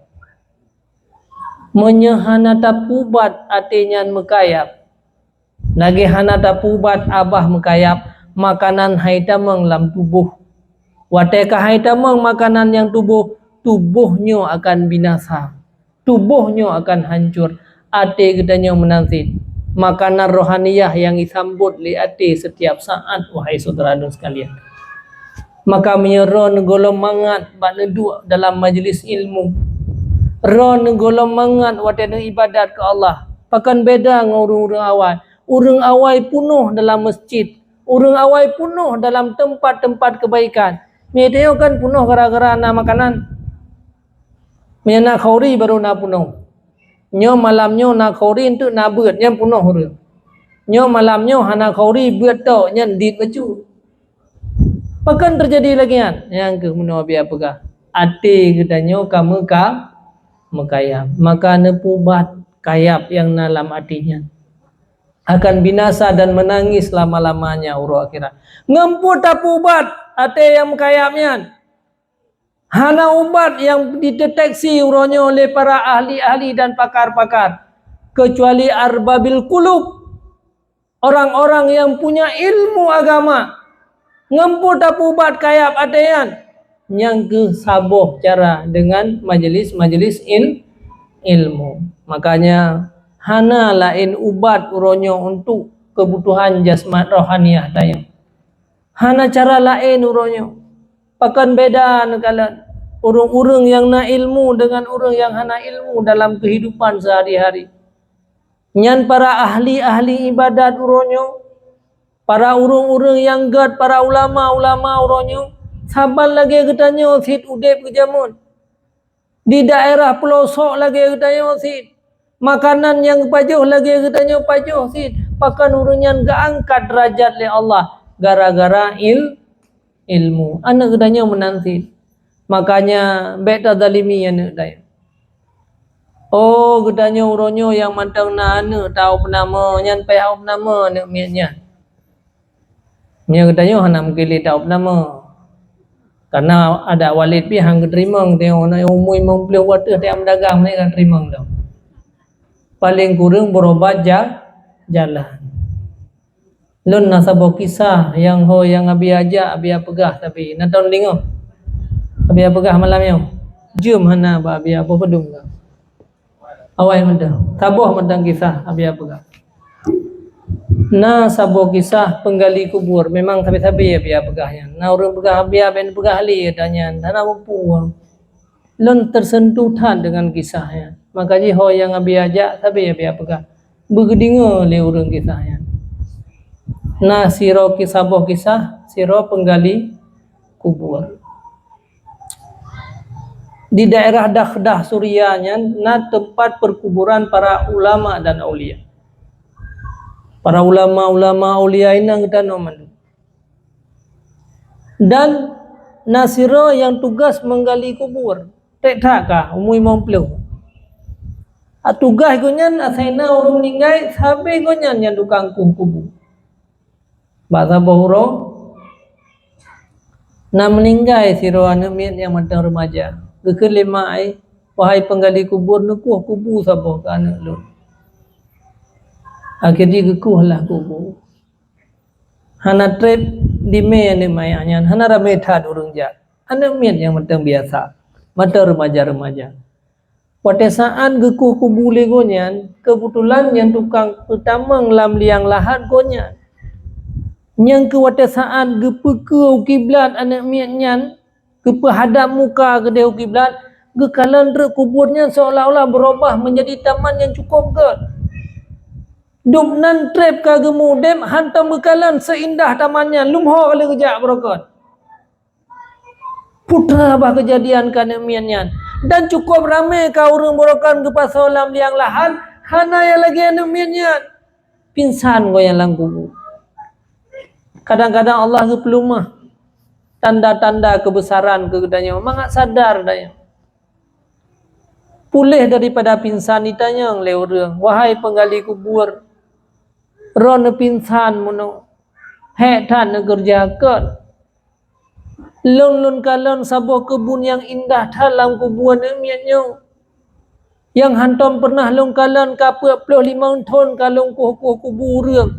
menyo hana tapubat ate nyan mekayap lagi hana tapubat abah mekayap makanan haitamang lam tubuh wateka haitamang makanan yang tubuhnya akan binasa tubuhnya akan hancur ate gedanya menansit makanan rohaniyah yang disambut li ate setiap saat wahai saudara sekalian maka menyeron golong mangat bak neduk dalam majlis ilmu ron golong mangat watena ibadat ke Allah pakan beda dengan urang awal penuh dalam masjid urang awal penuh dalam tempat-tempat kebaikan. Medeo kan penuh gara-gara na makanan. Mena khauri baru na penuh. Nyo malamnyo na khauri untuk na beut yang penuh urang. Nyo malamnyo hana khauri beut tau nyan dit baju. Pakan terjadi lagi kan? Yang ke menua biar pegah. Ate gedanyo kamu ka mekayap. Maka nepubat kayap yang dalam atinya. Akan binasa dan menangis lama-lamanya urut akhirat. Ngemput tapu ubat ate yang kayapnya. Hana ubat yang dideteksi urutnya oleh para ahli-ahli dan pakar-pakar. Kecuali arbabil qulub. Orang-orang yang punya ilmu agama. Ngemput tapu ubat kayap atean. Yang ke saboh cara dengan majlis-majlis ilmu. Makanya hana lain ubat uronyo untuk kebutuhan jasmani rohaniah tayang. Hana cara lain uronyo. Pakan beda nekalan urung-urung yang na ilmu dengan urung yang hana ilmu dalam kehidupan sehari-hari. Nyan para ahli-ahli ibadat uronyo, para urung-urung yang gad, para ulama-ulama uronyo, saban lagi ketanyo sit udep kejamun. Di daerah pelosok lagi ketanyo sit makanan yang pajuh lagi katanya pajuh sid pakan urunyan gak angkat derajat oleh Allah gara-gara ilmu anak katanya menanti makanya beta zalimi anak daya oh katanya urunyo yang mantang na anak tahu penama nyan payah penama anak miatnya nya katanya hana mengkili tahu penama karena ada walid pi hang terima tengok na umui membleh wadah tiang dagang ni kan terima dah paling kurang berobat jalan. Lun nasabok kisah yang abi aja abi pegah tapi natun lingo. Abi pegah malamnya. Jum hana ba abi apa pedung. Awai mentang. Tabuh mentang kisah abi apa gak? Nah sabuh kisah penggali kubur memang tapi-tapi abi apa gahnya. Nah orang pegah abi ben pegah ali katanya. Dan apa puang. Lon tersentuh tan dengan kisahnya. Makanya ho yang abi ajak tapi abi apa gak? Begedinga le orang kisahnya. Nah siro kisah boh kisah siro penggali kubur. Di daerah Dakhdah Suriahnya, nah tempat perkuburan para ulama dan aulia. Para ulama-ulama aulia ini kita noman. Dan Nasiro yang tugas menggali kubur, tak kah umui mamplu. Tugas gonyan asaina orang meninggal, sampai gonyan yang tukang kubur. Bahasa Bahuro, nah meninggal siro anu mian yang matang remaja. Kelima ai wahai penggali kubur nukuh kubur sabo ka anak lu. Akhirnya gekuhlah kubur. Hana trip di me ni mayanya hana rame tha durung ja. Anak mian yang matang biasa. Mata remaja-remaja. Pada saat gekuh kubur le gonyan, kebetulan yang tukang pertama ngelam liang lahat gonyan. Yang ke pada saat gepekeu kiblat anak mian nyan hadap muka ke dia kiblat, ke kalan kuburnya seolah-olah berubah menjadi taman yang cukup ged. Duk nan trap ka gemudem hantam bekalan seindah tamannya lumho kali kejak berokot. Putra bah kejadian kana miannya dan cukup ramai ka urang berokan ke pasolam liang lahan hana yang lagi anu miannya pingsan goyang lang kubur. Kadang-kadang Allah ke pelumah tanda-tanda kebesaran kegedannya mangak sadar daya. Pulih daripada pingsan ditanya oleh orang, wahai penggali kubur, ron pingsan mono, hek tan kerjakan. Lun kalon sabuh kebun yang indah dalam kubur miannya. Yang hantam pernah lun kalon ka 45 tahun kalong kuh kubur reung.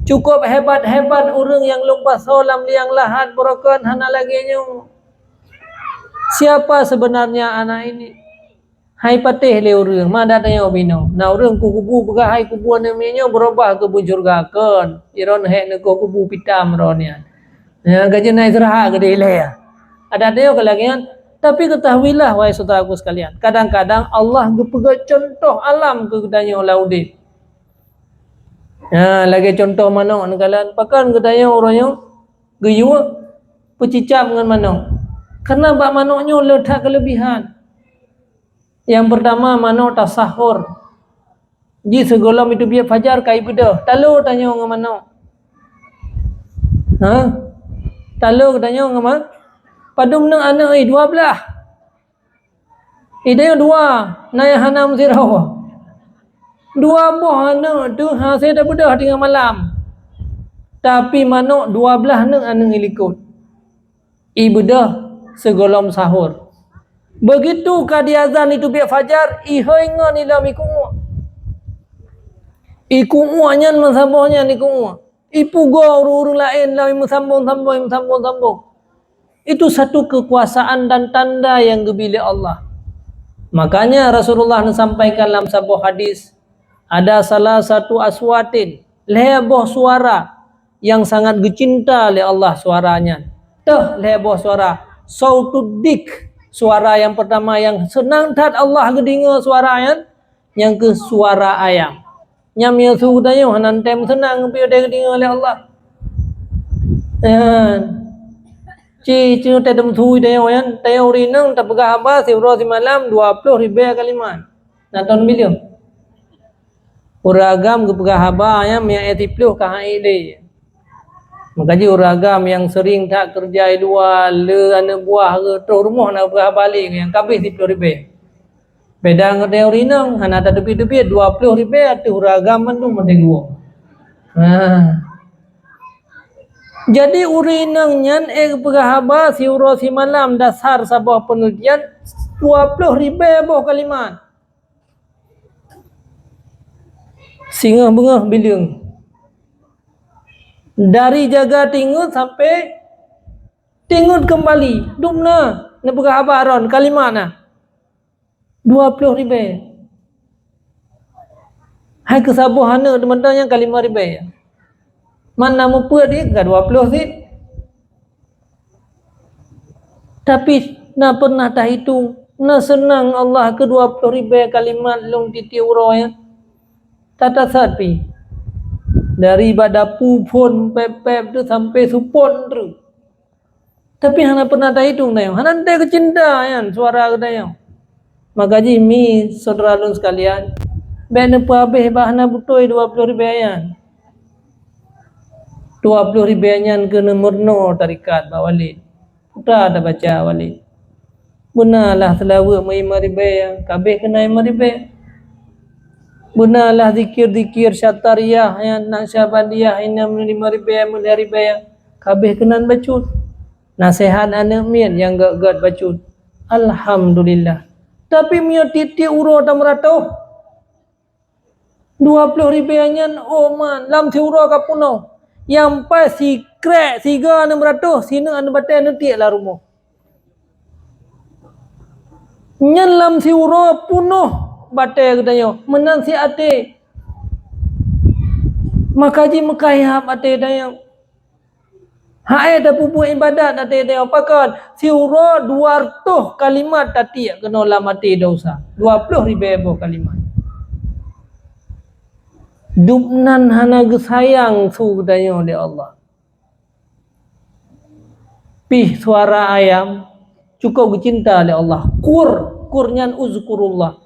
Cukup hebat-hebat orang yang lupa solam liang lahat berokan hana lagi nyu. Siapa sebenarnya anak ini? Hai patih le orang, mana tanya bino. Nah orang kubu begah hai kubu namanya berubah ke bujurga kan. Iron hek ne kubu pitam ronnya. Ya gaji naik zeraha gede le ya. Ada dia kelagian. Tapi ketahuilah wahai saudaraku sekalian, kadang-kadang Allah gepegat contoh alam kegedannya laudit. Ya, lagi contoh mana kalian pakan katanya orangnya geyu pecicap dengan mana. Karena bak manoknya letak kelebihan. Yang pertama manok tasahur. Ji segolom itu biar fajar kai bedah. Talu tanya dengan mana. Ha? Talu katanya dengan mana? Padum nang anak 12. Idanya 2, naya hanam sirah. 2 buah anak tu saya dah bedah tengah malam. Tapi manuk 12 anak anak ilikut. Bedah segolom sahur. Begitu kadi azan itu biar fajar, ingat ni lam iku'nya masambungnya iku'nya. Ipugo urung lain lam sambung. Itu satu kekuasaan dan tanda yang gebili Allah. Makanya Rasulullah sampaikan dalam sebuah hadis, ada salah satu aswatin leboh suara yang sangat dicinta oleh Allah suaranya. Leboh suara sautudik, suara yang pertama yang senang tat Allah gedengar suaranya. Yang ke suara ayam. Nyamnya sudahnya hantem senang pi dia gedengar oleh Allah. Ci tadam thui dia yan teori nang tak pegah apa sibro si malam 20,000 kalimat. Naton milion. Uragam ke pegah haba yang 110 ka haile. Makanya uragam yang sering tak kerja dua le anak buah ke terus rumah nak pegah balik yang kabeh 10,000. Beda dengan teori nang hana ada depi-depi 20,000 tu uragam tu mending gua. Jadi urinang nyan pegah haba si uro si malam dasar sabah penelitian 20,000 boh kalimat. Singa bengah biliung. Dari jaga tingut sampai tingut kembali. Dumna na pegah haba ron kalimat na 20,000. Hai kesabuh hana teman-teman yang kalimah riba. Mana mupa dia ke 20 sen. Tapi na pernah tak hitung, na senang Allah ke 20 ribu kalimat long titi uro ya. Tata sapi. Dari pada pupon pep tu sampai supon tu. Tapi hana pernah tak hitung dah. Hana tak kecinta ya suara dah. Maka mi saudara lu sekalian, bena apa habis bahana butoi 20 ribu ya. 20 ribu yan kena murno tarikat bawalid. Putra dah baca walid. Benalah selawa mai 5 ribu ya. Kabeh kena 5 ribu. Benalah zikir-zikir syatariyah yang nasyabandiyah inam 5 ribu 10 ribu ya. Kabeh kena bacut. Nasihat anak mian yang gak bacut. Alhamdulillah. Tapi mio titik uro tak meratuh. 20 ribu yan man lam ti uro kapuno. Yang pas si krek siga anu meratuh sini anu batai anu tiak lah rumah. Nyan lam si uro punuh batai katanya menang si ate. Makaji mekayap ate daya. Hai dah pupu ibadat ate daya pakon si uro 200 kalimat tati kena lam ate dosa. 20 ribu kalimat. Dupnan hana gesayang su katanya oleh Allah. Pih suara ayam cukup cinta oleh Allah. Kurnyan uzkurullah.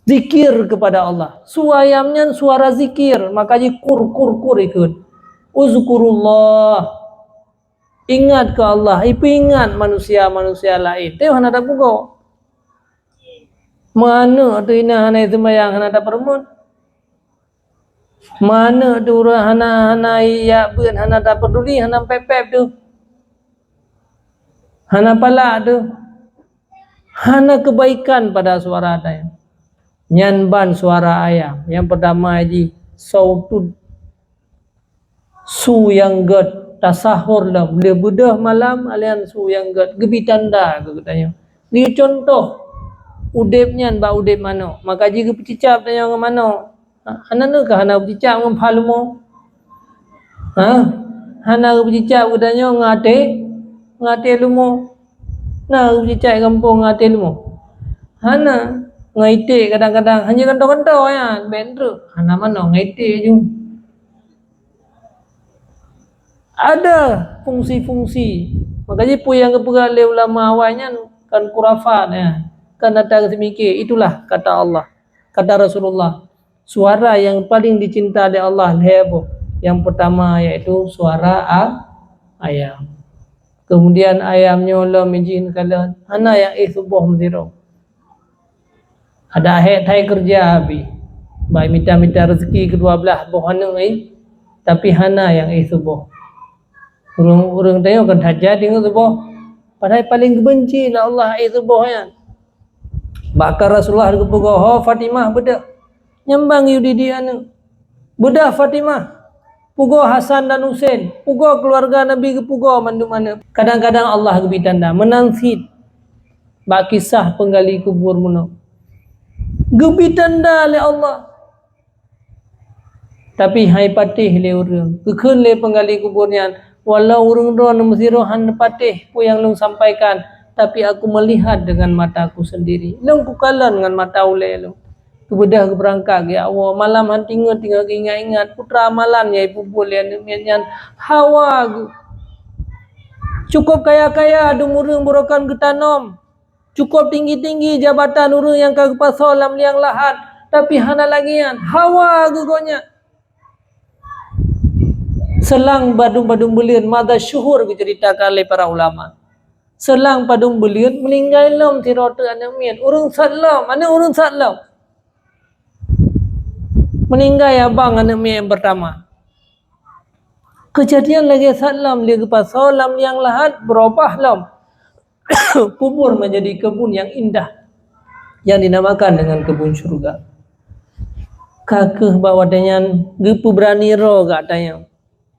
Zikir kepada Allah. Suayamnya suara zikir, makanya kur ikut. Uzkurullah. Ingat ke Allah, ipu ingat manusia lain. Teu hana tak pugo. Mana tu ina hana sembahyang hana tak permun. Mana tu hana ya beun hana tak peduli hana pep tu. Hana pala tu. Hana kebaikan pada suara ayam. Nyanban suara ayam. Yang pertama haji sautud su yang ged tasahur lah. Boleh bedah malam alian su yang ged gebitanda ke katanya. Ni contoh udipnya ba udip mano. Maka jika pecicap tanya ke mano. Hana ke hana pecicap ngam palumo. Hana pecicap katanya ngate lumo. Nah pecicap kampung ngate lumo. Hana ngaite kadang-kadang hanya kantau-kantau ya bendru. Hana mano ngaite je. Ada fungsi-fungsi. Makanya pu yang kepegali ulama awalnya kan kurafat ya. Kan ada semikir. Itulah kata Allah. Kata Rasulullah. Suara yang paling dicinta oleh Allah heboh. Yang pertama yaitu suara ayam. Kemudian ayamnya Allah mijin kalian. Hana yang subuh mziro. Ada hai kerja habis. Baik minta rezeki kedua belah bohana tapi hana yang subuh. Orang tengok kan hajat dengan subuh. Padahal paling kebenci lah Allah subuh ya. Bakar Rasulullah kepugo Fatimah budak. Nyambang Yudidi anu. Budak Fatimah. Pugo Hasan dan Husain. Pugo keluarga Nabi kepugo mana. Kadang-kadang Allah gebitanda menangsit. Bak kisah penggali kubur muno. Gebitanda oleh Allah. Tapi hai patih le urang. Kekeun le penggali kuburnya. Walau urang doan mesirohan patih pu yang lung sampaikan. Tapi aku melihat dengan mataku sendiri. Lung ku kalan dengan mata ule lung. Kebedah ke berangkat ya Allah. Malam han tinggal ingat putra amalan ya ibu boleh nyan hawa. Cukup kaya-kaya ada urang borokan getanom. Cukup tinggi-tinggi jabatan urang yang kagepasal lam liang lahat. Tapi hana lagian hawa gugonya. Selang badung-badung belian mada syuhur diceritakan oleh para ulama. Selang badung belian meninggal lam tirota anamian. Urang satlam, mana urang satlam? Meninggal abang anamian yang pertama. Kejadian lagi satlam dia kepasal lam liang lahat berubah lam. Kubur menjadi kebun yang indah yang dinamakan dengan kebun syurga. Kakeh bawa dengan gepu berani ro gak tanya.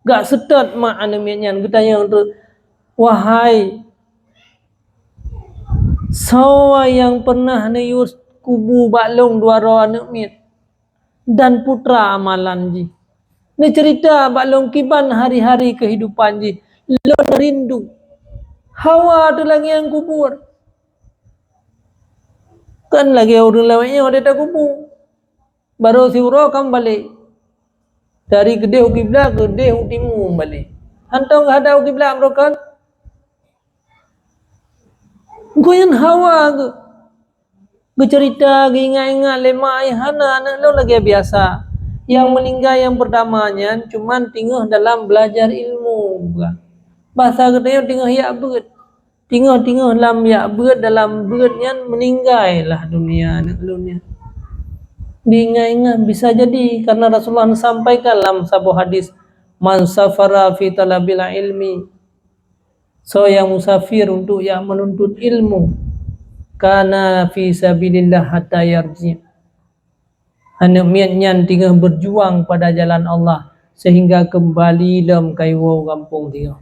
Gak setat mak anamian getanya untuk wahai sawa yang pernah nayus kubu baklong dua ro anamian. dan putra amalan ji. Ni cerita baklong kiban hari-hari kehidupan ji. Lon rindu. Hawa tu lagi yang kubur. Kan lagi orang lawaknya ada tak kubur. Baru si uro kam balik. Dari kedai kiblat ke kedai timur balik. Hantong hadau kiblat merokan. Goyan hawa ke. Bercerita, ingat-ingat lemak hana anak lo lagi biasa. Yang meninggal yang pertamanya cuman tinggal dalam belajar ilmu. Bahasa katanya tinggal yak berat. Tinggal dalam yak berat, dalam beratnya meninggal lah dunia anak lo ni. Diingat-ingat bisa jadi karena Rasulullah sampaikan dalam sebuah hadis, man safara fi talabil ilmi. So yang musafir untuk yang menuntut ilmu, kana fi sabilillah hatta yarji. Anak mian tinggal berjuang pada jalan Allah sehingga kembali dalam kaiwa kampung dia.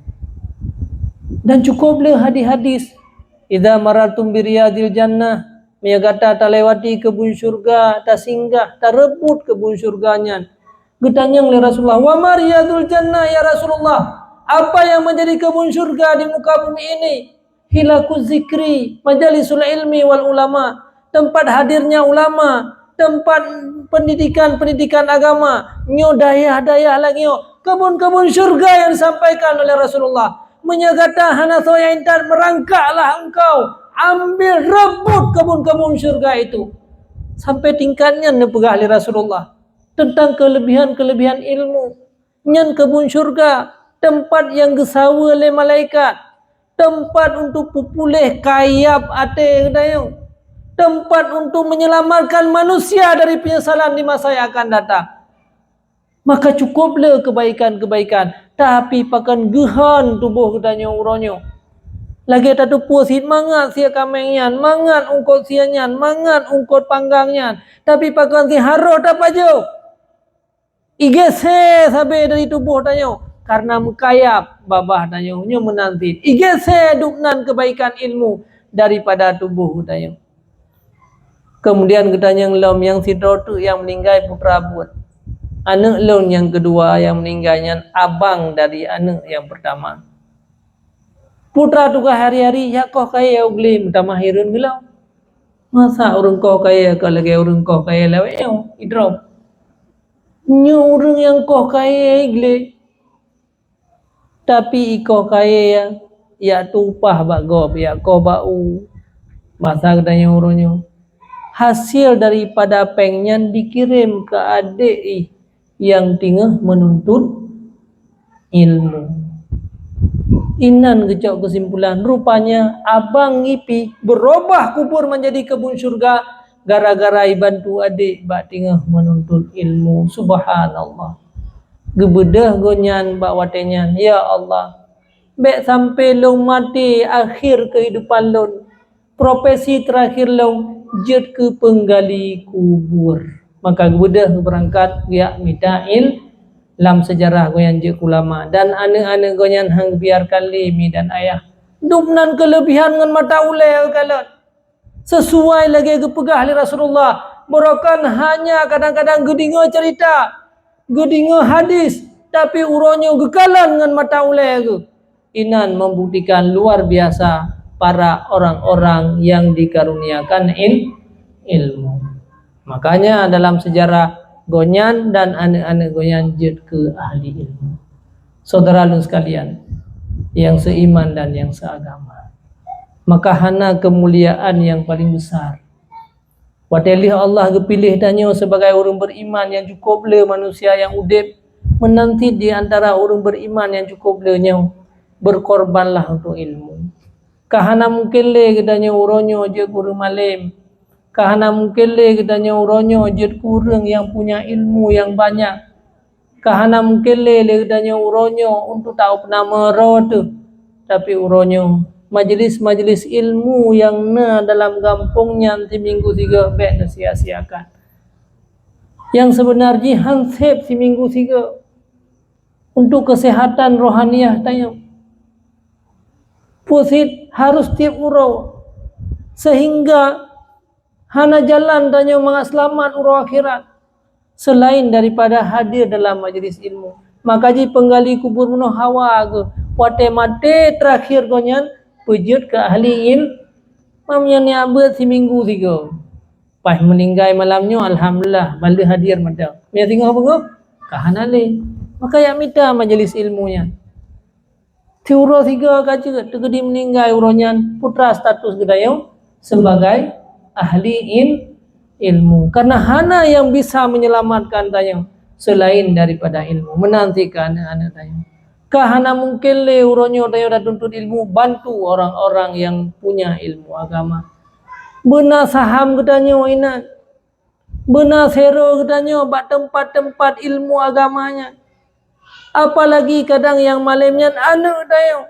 Dan cukuplah hadis-hadis. Idza maratum bi riyadil jannah, miagata talewati kebun syurga, ta singgah, ta rebut kebun syurganya. Getanyang oleh Rasulullah, wa ma riyadul jannah ya Rasulullah? Apa yang menjadi kebun syurga di muka bumi ini? Hilakuz zikri, majalisul ilmi wal ulama, tempat hadirnya ulama, tempat pendidikan agama, nyo dayah lagi nyo, kebun-kebun syurga yang disampaikan oleh Rasulullah. Menyagata hana soya intan, merangkaklah engkau, ambil rebut kebun-kebun syurga itu. Sampai tingkatnya nepegah oleh Rasulullah tentang kelebihan-kelebihan ilmu. Nyan kebun syurga, tempat yang gesawa oleh malaikat, tempat untuk pupulih kayap ate kedayang, tempat untuk menyelamatkan manusia dari penyesalan di masa yang akan datang. Maka cukuplah kebaikan-kebaikan, tapi pakan gehan tubuh kedanya uronyo. Lagi tatu puasit mangat sia kamenyan, mangat ungkot sianyan, mangat ungkot panggangnya, tapi pakan si haro tak pajo. Igese sampai dari tubuh tanyo karena mukayap babah tanyo nyo menanti. Igese duknan kebaikan ilmu daripada tubuh tanyo. Kemudian ketanya lom yang sidrotu yang meninggal putra buat. Anak lom yang kedua yang meninggalnya abang dari anak yang pertama. Putra tugas hari-hari ya kau kaya ugli minta mahirun gelau. Masa orang kau kaya kalau lagi orang kau kaya lewat idrop. Nyo orang yang kau kaya ugli. Tapi iko kaya yang ya tupah bak gob ya kau bau. Masa katanya orangnya. Hasil daripada pengnya dikirim ke adik yang tinggal menuntut ilmu. Inan kecok kesimpulan, rupanya abang Ipi berubah kubur menjadi kebun syurga gara-gara bantu adik bak tinggal menuntut ilmu. Subhanallah. Gebedah gonyan bak watenyan, ya Allah. Bek sampai lo mati akhir kehidupan lo, profesi terakhir lo jet ke penggali kubur. Maka gebedah berangkat dia minta dalam sejarah goyan je ulama dan anak-anak goyan hang biarkan limi dan ayah dupnan kelebihan ngan mata ulai kalat sesuai lagi kepegah oleh Rasulullah berakan hanya kadang-kadang gedingo cerita gedingo hadis tapi uronyo gekalan ngan mata ulai ke inan membuktikan luar biasa para orang-orang yang dikaruniakan ilmu. Makanya dalam sejarah Gonyan dan anak-anak Gonyan jut ke ahli ilmu. Saudara-saudara sekalian yang seiman dan yang seagama. Maka hana kemuliaan yang paling besar. Wadelih Allah kepilih danyo sebagai orang beriman yang cukup le manusia yang udip menanti di antara orang beriman yang cukup le nyo berkorbanlah untuk ilmu. Kahana mungkin le kedanya uronyo je guru malim. Kahana mungkin le katanya uronyo jet kurang yang punya ilmu yang banyak. Kahana mungkin le katanya uronyo untuk tahu penama roh. Tapi uronyo majlis-majlis ilmu yang dalam kampungnya si minggu 3 bek sia-siakan. Yang sebenarnya hansip si minggu 3 untuk kesehatan rohaniah tanya. Pusit harus tiap uro sehingga hana jalan tanya mga selamat uro akhirat selain daripada hadir dalam majlis ilmu. Maka ji penggali kubur menuh hawa ke wate mate terakhir konyan pejut ke ahli ilmu mamnya ni abad seminggu tiga. Pas meninggal malamnya alhamdulillah balik hadir mata. Dia tengok apa kau? Kahanale. Maka yang minta majlis ilmunya. Tiura tiga kaca tergedi meninggal uronyan putra status gedayau sebagai ahli ilmu. Karena hana yang bisa menyelamatkan tayang selain daripada ilmu. Menantikan anak tayang. Kahana mungkin le uronyo tayang dah tuntut ilmu bantu orang-orang yang punya ilmu agama. Benar saham katanya inat. Benar sero katanya bak tempat-tempat ilmu agamanya. Apalagi kadang yang malamnya anak tayo.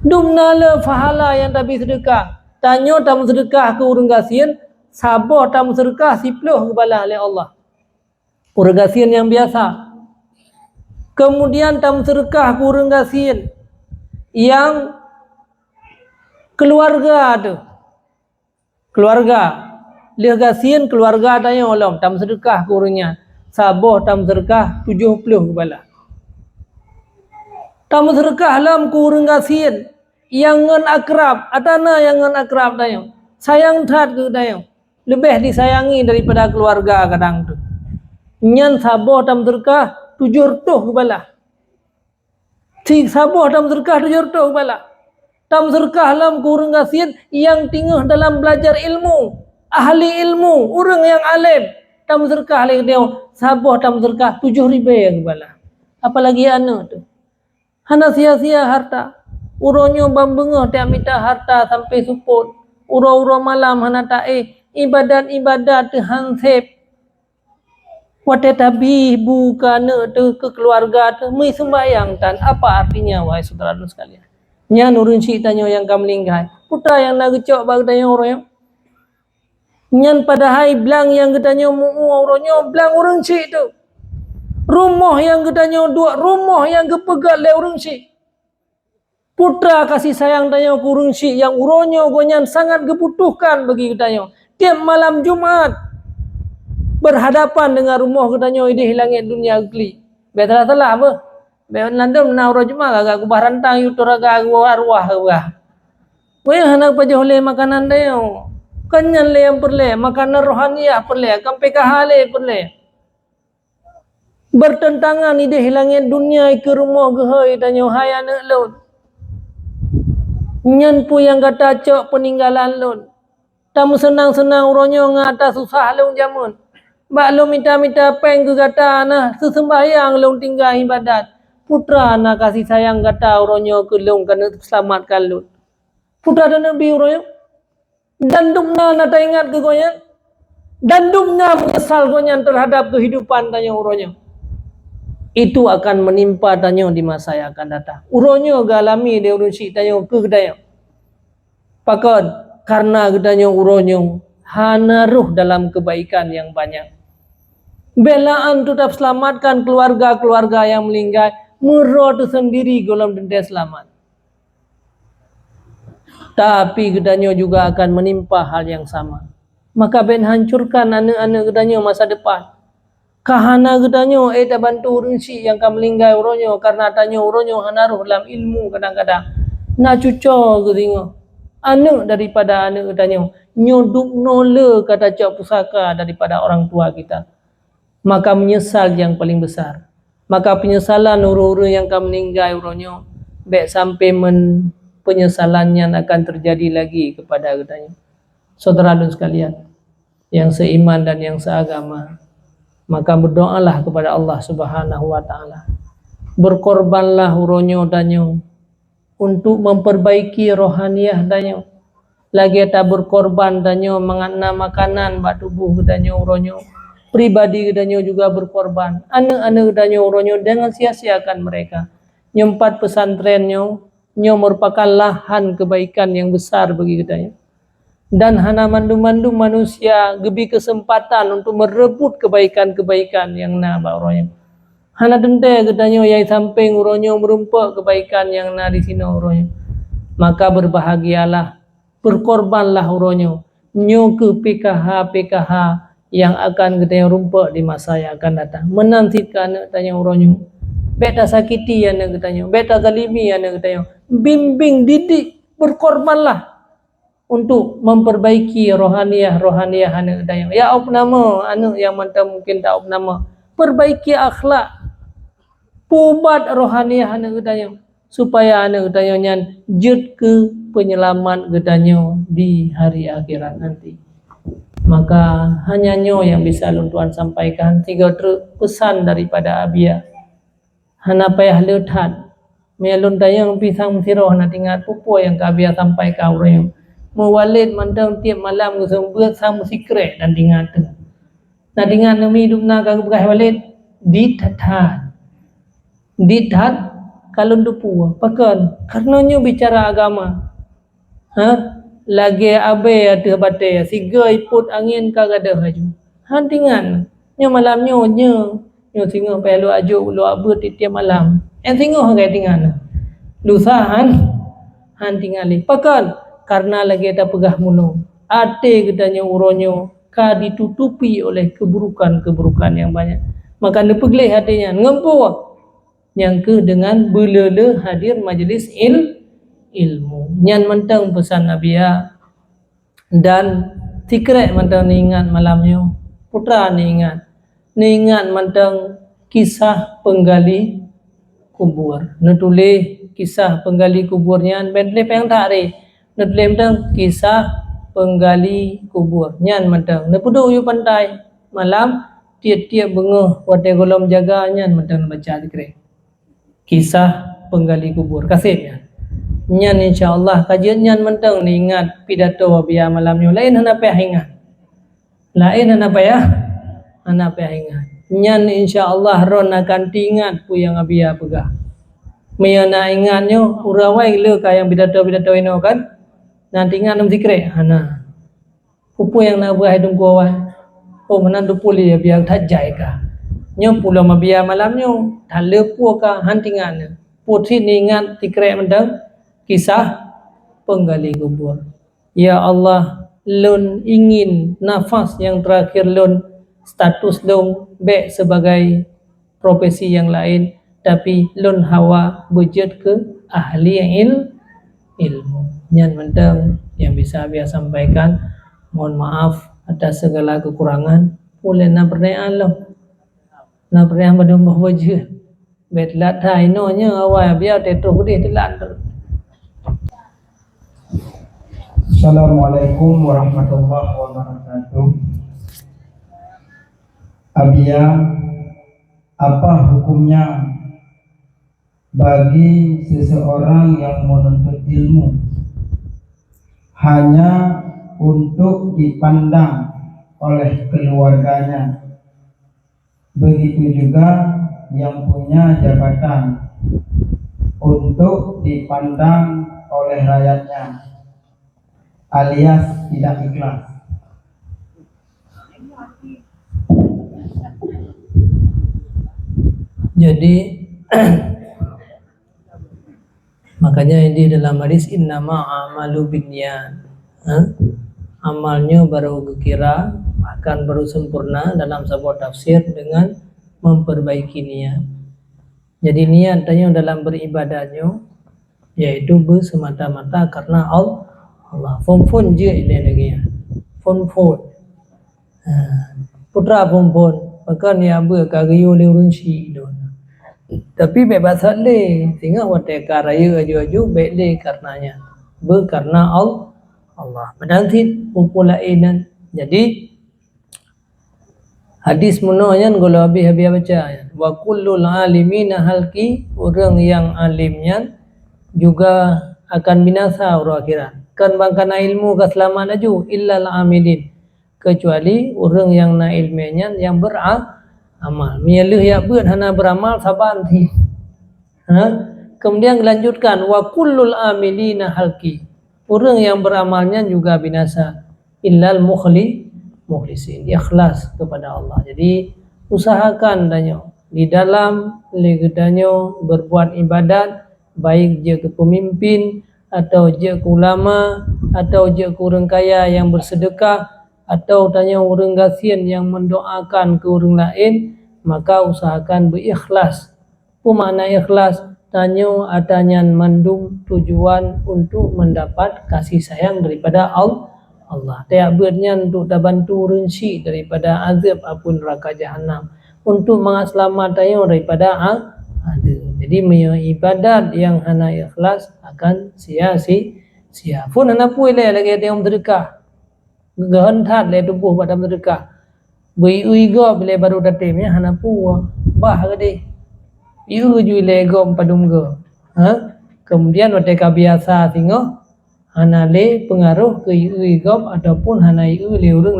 Dumnala fahala yang tabi sedekah. Tanyo tamu sedekah ke urang gasian, sabar tamu sedekah siploh kepala oleh Allah. Urang gasian yang biasa. Kemudian tamu sedekah ke urang gasian yang keluarga ada. Keluarga. Lihat gasian keluarga tayo olom tamu sedekah ke urangnya. Sabar tamu sedekah 70 kepala. Tamu sedekah lam ku urang gasian yang ngan akrab, atana yang ngan akrab tayo. Sayang tat ke tayo. Lebih disayangi daripada keluarga kadang tu. Nyan sabar tamu sedekah 700 kepala. Cik sabar tamu sedekah 700 kepala. Tamu sedekah lam ku urang gasian yang tinggal dalam belajar ilmu, ahli ilmu, orang yang alim. Tamu sedekah lagi dia sabar tamu sedekah 7,000 kepala. Apalagi anak tu. Hana sia-sia harta. Uronyo bambengah tiap minta harta sampai suput. Uro-uro malam hana tae ibadat-ibadat tu hansip. Wate tabi bukan tu ke keluarga tu mui sembayang tan. Apa artinya wahai saudara sekalian? Nya nurun cik tanya yang kam linggai. Putra yang nak gecok bagi tanya orang. Nyan padahal belang yang katanya orangnya belang orang cik tu. Rumah yang katanya dua rumah yang kepegat le orang cik. Putra kasih sayang tanya ke orang cik yang orangnya gonyan sangat kebutuhkan bagi katanya. Tiap malam Jumaat berhadapan dengan rumah katanya ide hilangnya dunia geli. Betul salah apa? Betul nanti na orang Jumaat agak kubah rantang yutur agak arwah agak. Weh anak pajah oleh makanan dia. Kanyan le yang perle, makanan rohaniah perle, kan PKH le perle. Bertentangan ide hilangnya dunia ke rumah gehoi tanya hai anak lon. Nyan pu yang kata cok peninggalan lon. Tamu senang-senang uronyo ngata susah lon jamun. Bak lo minta-minta peng ke kata nah sesembahyang lon tinggal ibadat. Putra nak kasih sayang kata uronyo ke lon kena selamatkan lon. Putra dan Nabi uronyo. Dan dumna nata ingat ke goyan. Dan dumna menyesal goyan terhadap kehidupan tanya uronyo. Itu akan menimpa tanya di masa yang akan datang. Uronyo galami dia urun si tanya ke kedaya. Pakon karena kedanya uronyo hana ruh dalam kebaikan yang banyak. Belaan tetap selamatkan keluarga-keluarga yang meninggal. Murah tu sendiri golong denda selamat. Tapi kedanyo juga akan menimpa hal yang sama. Maka ben hancurkan anak-anak kedanyo masa depan. Kahana kedanyo tak bantu urunsi yang kam linggai uronyo karena tanyo uronyo hanaruh dalam ilmu kadang-kadang. Na cuco kedingo. Anak daripada anak kedanyo nyoduk nole kata cok pusaka daripada orang tua kita. Maka menyesal yang paling besar. Maka penyesalan urun-urun yang kam linggai uronyo baik sampai penyesalannya akan terjadi lagi kepada katanya. Saudara-saudara sekalian yang seiman dan yang seagama, maka berdoalah kepada Allah Subhanahu wa taala. Berkorbanlah uronyo danyo untuk memperbaiki rohaniah danyo. Lagi tak berkorban danyo mengana makanan bak tubuh danyo uronyo. Pribadi danyo juga berkorban. Anak-anak danyo uronyo dengan sia-siakan mereka. Nyempat pesantrennya nyo merupakan lahan kebaikan yang besar bagi kita. Dan hana mandu-mandu manusia gebi kesempatan untuk merebut kebaikan-kebaikan yang na ba uronyo. Hana dente katanya yang samping uronyo merumpak kebaikan yang na di sini uronyo. Maka berbahagialah, berkorbanlah uronyo. Nyo ke PKH yang akan kita rumpa di masa yang akan datang. Menantikan tanya uronyo. Beta sakiti yang kita tanya, beta zalimi yang kita tanya. Bimbing, didik, berkorbanlah untuk memperbaiki rohaniah anak kita tanya. Ya opnama anak yang mantap mungkin tak opnama. Perbaiki akhlak, pubat rohaniah anak kita tanya supaya anak kita tanya jut ke penyelamat kita tanya di hari akhirat nanti. Maka hanya nyo yang bisa Tuan sampaikan 3 pesan daripada Abia. Hana payah leuthat. Melun tayang pisang siroh na tinggal pupo yang Abia sampaikan orang. Mewalid mantang tiap malam kusung buat sama sikret dan tinggal tu. Na tinggal nami hidup na kagak bekas walid dithat. Dithat kalau dupu pakan karena nyo bicara agama. Lagi abe ada batai siga iput angin kagak ada haju. Hantingan nyo malam nyo singa pelu ajuk lu abu tiap malam. Singa hagai tingan. Lusahan hantingali. Pakan karena lagi ada pegah muno. Ate gedanya uronyo ka ditutupi oleh keburukan-keburukan yang banyak. Maka lepegleh hatinya ngempo yang ke dengan belele hadir majlis ilmu. Nyan mentang pesan Nabi dan sikret mentang ingat malamnya. Putra ni ingat mentang kisah penggali kubur. Nutulis kisah penggali kuburnya bentle peng tak re. Nutulis mentang kisah penggali kubur. Nyan mentang nepudu yu pantai malam tiap-tiap bengah wate golom jaga nyan mentang baca sikret. Kisah penggali kubur kasihnya. Nyan insya-Allah kajian nyan mentang ni ingat pidato Abia malamnya lain hana payah ingat. Lain hana payah ingat. Nyan insya-Allah ron akan tingat pu yang Abia pegah. Meyana ingatnyo urawai le ka yang pidato-pidato ino kan. Nanti ingat nam zikre hana. Pupu yang nak buat hidung kuawai. Oh menan dupuli Abia tajai ka. Nyo pulau Abia malamnyo thale pu ka hantingan. Putri ni ingat zikre mentang kisah penggali kubur. Ya Allah, lun ingin nafas yang terakhir lun status lun baik sebagai profesi yang lain, tapi lun hawa bejut ke ahli ilmu. Nyan mentang yang bisa Abia sampaikan. Mohon maaf atas segala kekurangan. Boleh na pertanyaan lo. Na pertanyaan pada mbah wajah. Betlat thai no nya awal Abia tetu gede telan. Assalamualaikum warahmatullahi wabarakatuh. Abia, apa hukumnya bagi seseorang yang menuntut ilmu hanya untuk dipandang oleh keluarganya, begitu juga yang punya jabatan untuk dipandang oleh rakyatnya, alias tidak ikhlas? Jadi makanya di dalam hadis innama amalu binniyat. Amalnya baru kira akan baru sempurna dalam sebuah tafsir dengan memperbaiki niat. Jadi niatnya dalam beribadahnya yaitu semata-mata karena Allah. Fon je ile lagi ya. Fon. Putra fon. Pakan ya ber kagayo le runsi don. Tapi bebas le sehingga wate karaya aju le karenanya. Karena Allah. Menanti populainan. Jadi hadis munoyan kalau habis baca wa kullul alimina halki, orang yang alimnya juga akan binasa orang akhirat. Kan bangkan ilmu keselamatan aju illal amilin, kecuali orang yang na ilmunya yang beramal. Mialuh ya buat hana beramal saban ti. Kemudian lanjutkan wa kullul amilina halki, orang yang beramalnya juga binasa illal mukhlisin, ikhlas kepada Allah. Jadi usahakan danyo di dalam legedanyo berbuat ibadat, baik je ke pemimpin atau je ke ulama atau je ke orang kaya yang bersedekah atau tanya orang gasian yang mendoakan ke orang lain, maka usahakan berikhlas. Apa makna ikhlas? Tanya adanya mandung tujuan untuk mendapat kasih sayang daripada Allah. Tiap bernya untuk bantu renci daripada azab apun neraka jahanam, untuk mengaselamatkannya daripada azab. Jadi ibadat yang hana ikhlas akan sia-sia. Pun hana pui le lagi tengok sedekah. Gehentat le tubuh pada sedekah. Bui go bila baru datimnya hana pu bah gede. Iu ju le gom padum go. Kemudian mereka biasa tengok hana le pengaruh ke iu gom ataupun hana iu le orang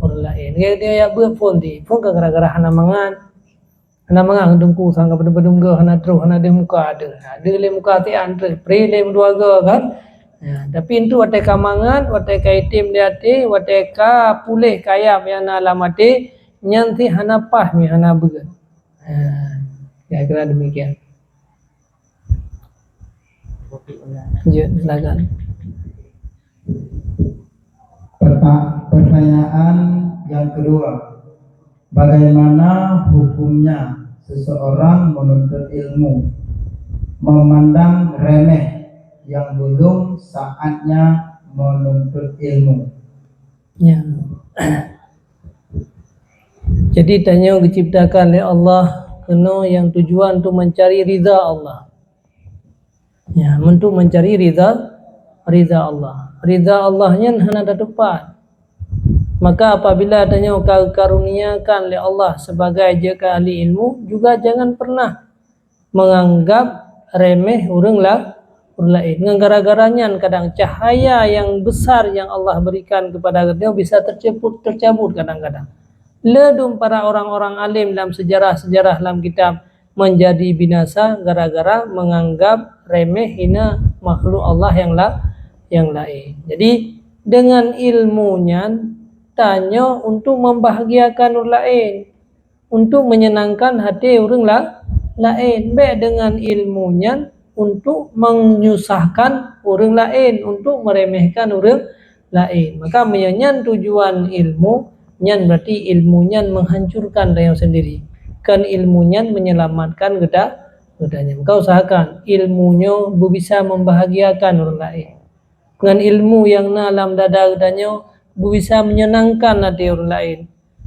lain. Dia ya berpun di pun gara-gara hana mangan dengku sangka padum go hana terus hana de muka ada le muka ti antre pre le dua go kan. Ya, tapi itu wateka mangan, wateka itim dia ti, wateka pulih kaya yang alamati nyanti hana pah mi hana begat. Kira-kira demikian. Ya, silakan. Pertanyaan yang kedua, bagaimana hukumnya seseorang menuntut ilmu memandang remeh yang belum saatnya menuntut ilmu? Ya. Jadi tanya diciptakan oleh Allah kena yang tujuan untuk mencari ridha Allah. Ya, untuk mencari ridha Allah. Ridha Allahnya hana ada tepat. Maka apabila tanya karuniakan oleh Allah sebagai jika ahli ilmu, juga jangan pernah menganggap remeh orang lain. Dengan gara-garanya kadang cahaya yang besar yang Allah berikan kepada dia bisa tercabut kadang-kadang. Ledum para orang-orang alim dalam sejarah dalam kitab menjadi binasa gara-gara menganggap remeh hina makhluk Allah yang lain. Jadi dengan ilmunya tanya untuk membahagiakan orang lain, untuk menyenangkan hati orang lain. Baik dengan ilmunya untuk menyusahkan orang lain, untuk meremehkan orang lain. Maka menyan tujuan ilmu, nyan berarti ilmunya menghancurkan daya sendiri. Kan ilmunya menyelamatkan gedanya. Maka usahakan ilmunya bisa membahagiakan orang lain. Dengan ilmu yang dalam dada gedanya bisa menyenangkan hati orang lain.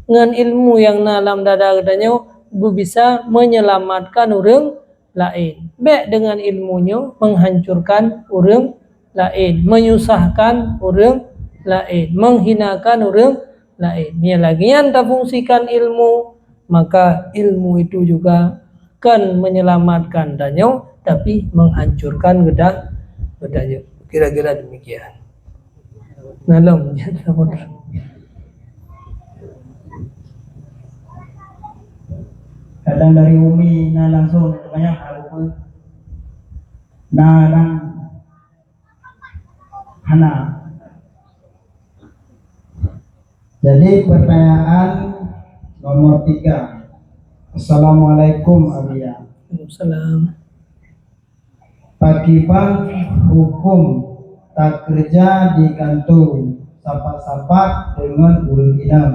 Dengan ilmu yang dalam dada gedanya bisa menyelamatkan orang lain. Baik dengan ilmunya menghancurkan orang lain, menyusahkan orang lain, menghinakan orang lain. Ia lagi yang tak fungsikan ilmu, maka ilmu itu juga kan menyelamatkan danyo tapi menghancurkan gedanya. Kira-kira demikian. Nalam ya teman. Kadang dari umi na langsung banyak aku na hana. Jadi pertanyaan nomor 3. Assalamualaikum Abia. Waalaikumsalam. Bagaimana hukum tak kerja di kantor sapat-sapat dengan ulun inam?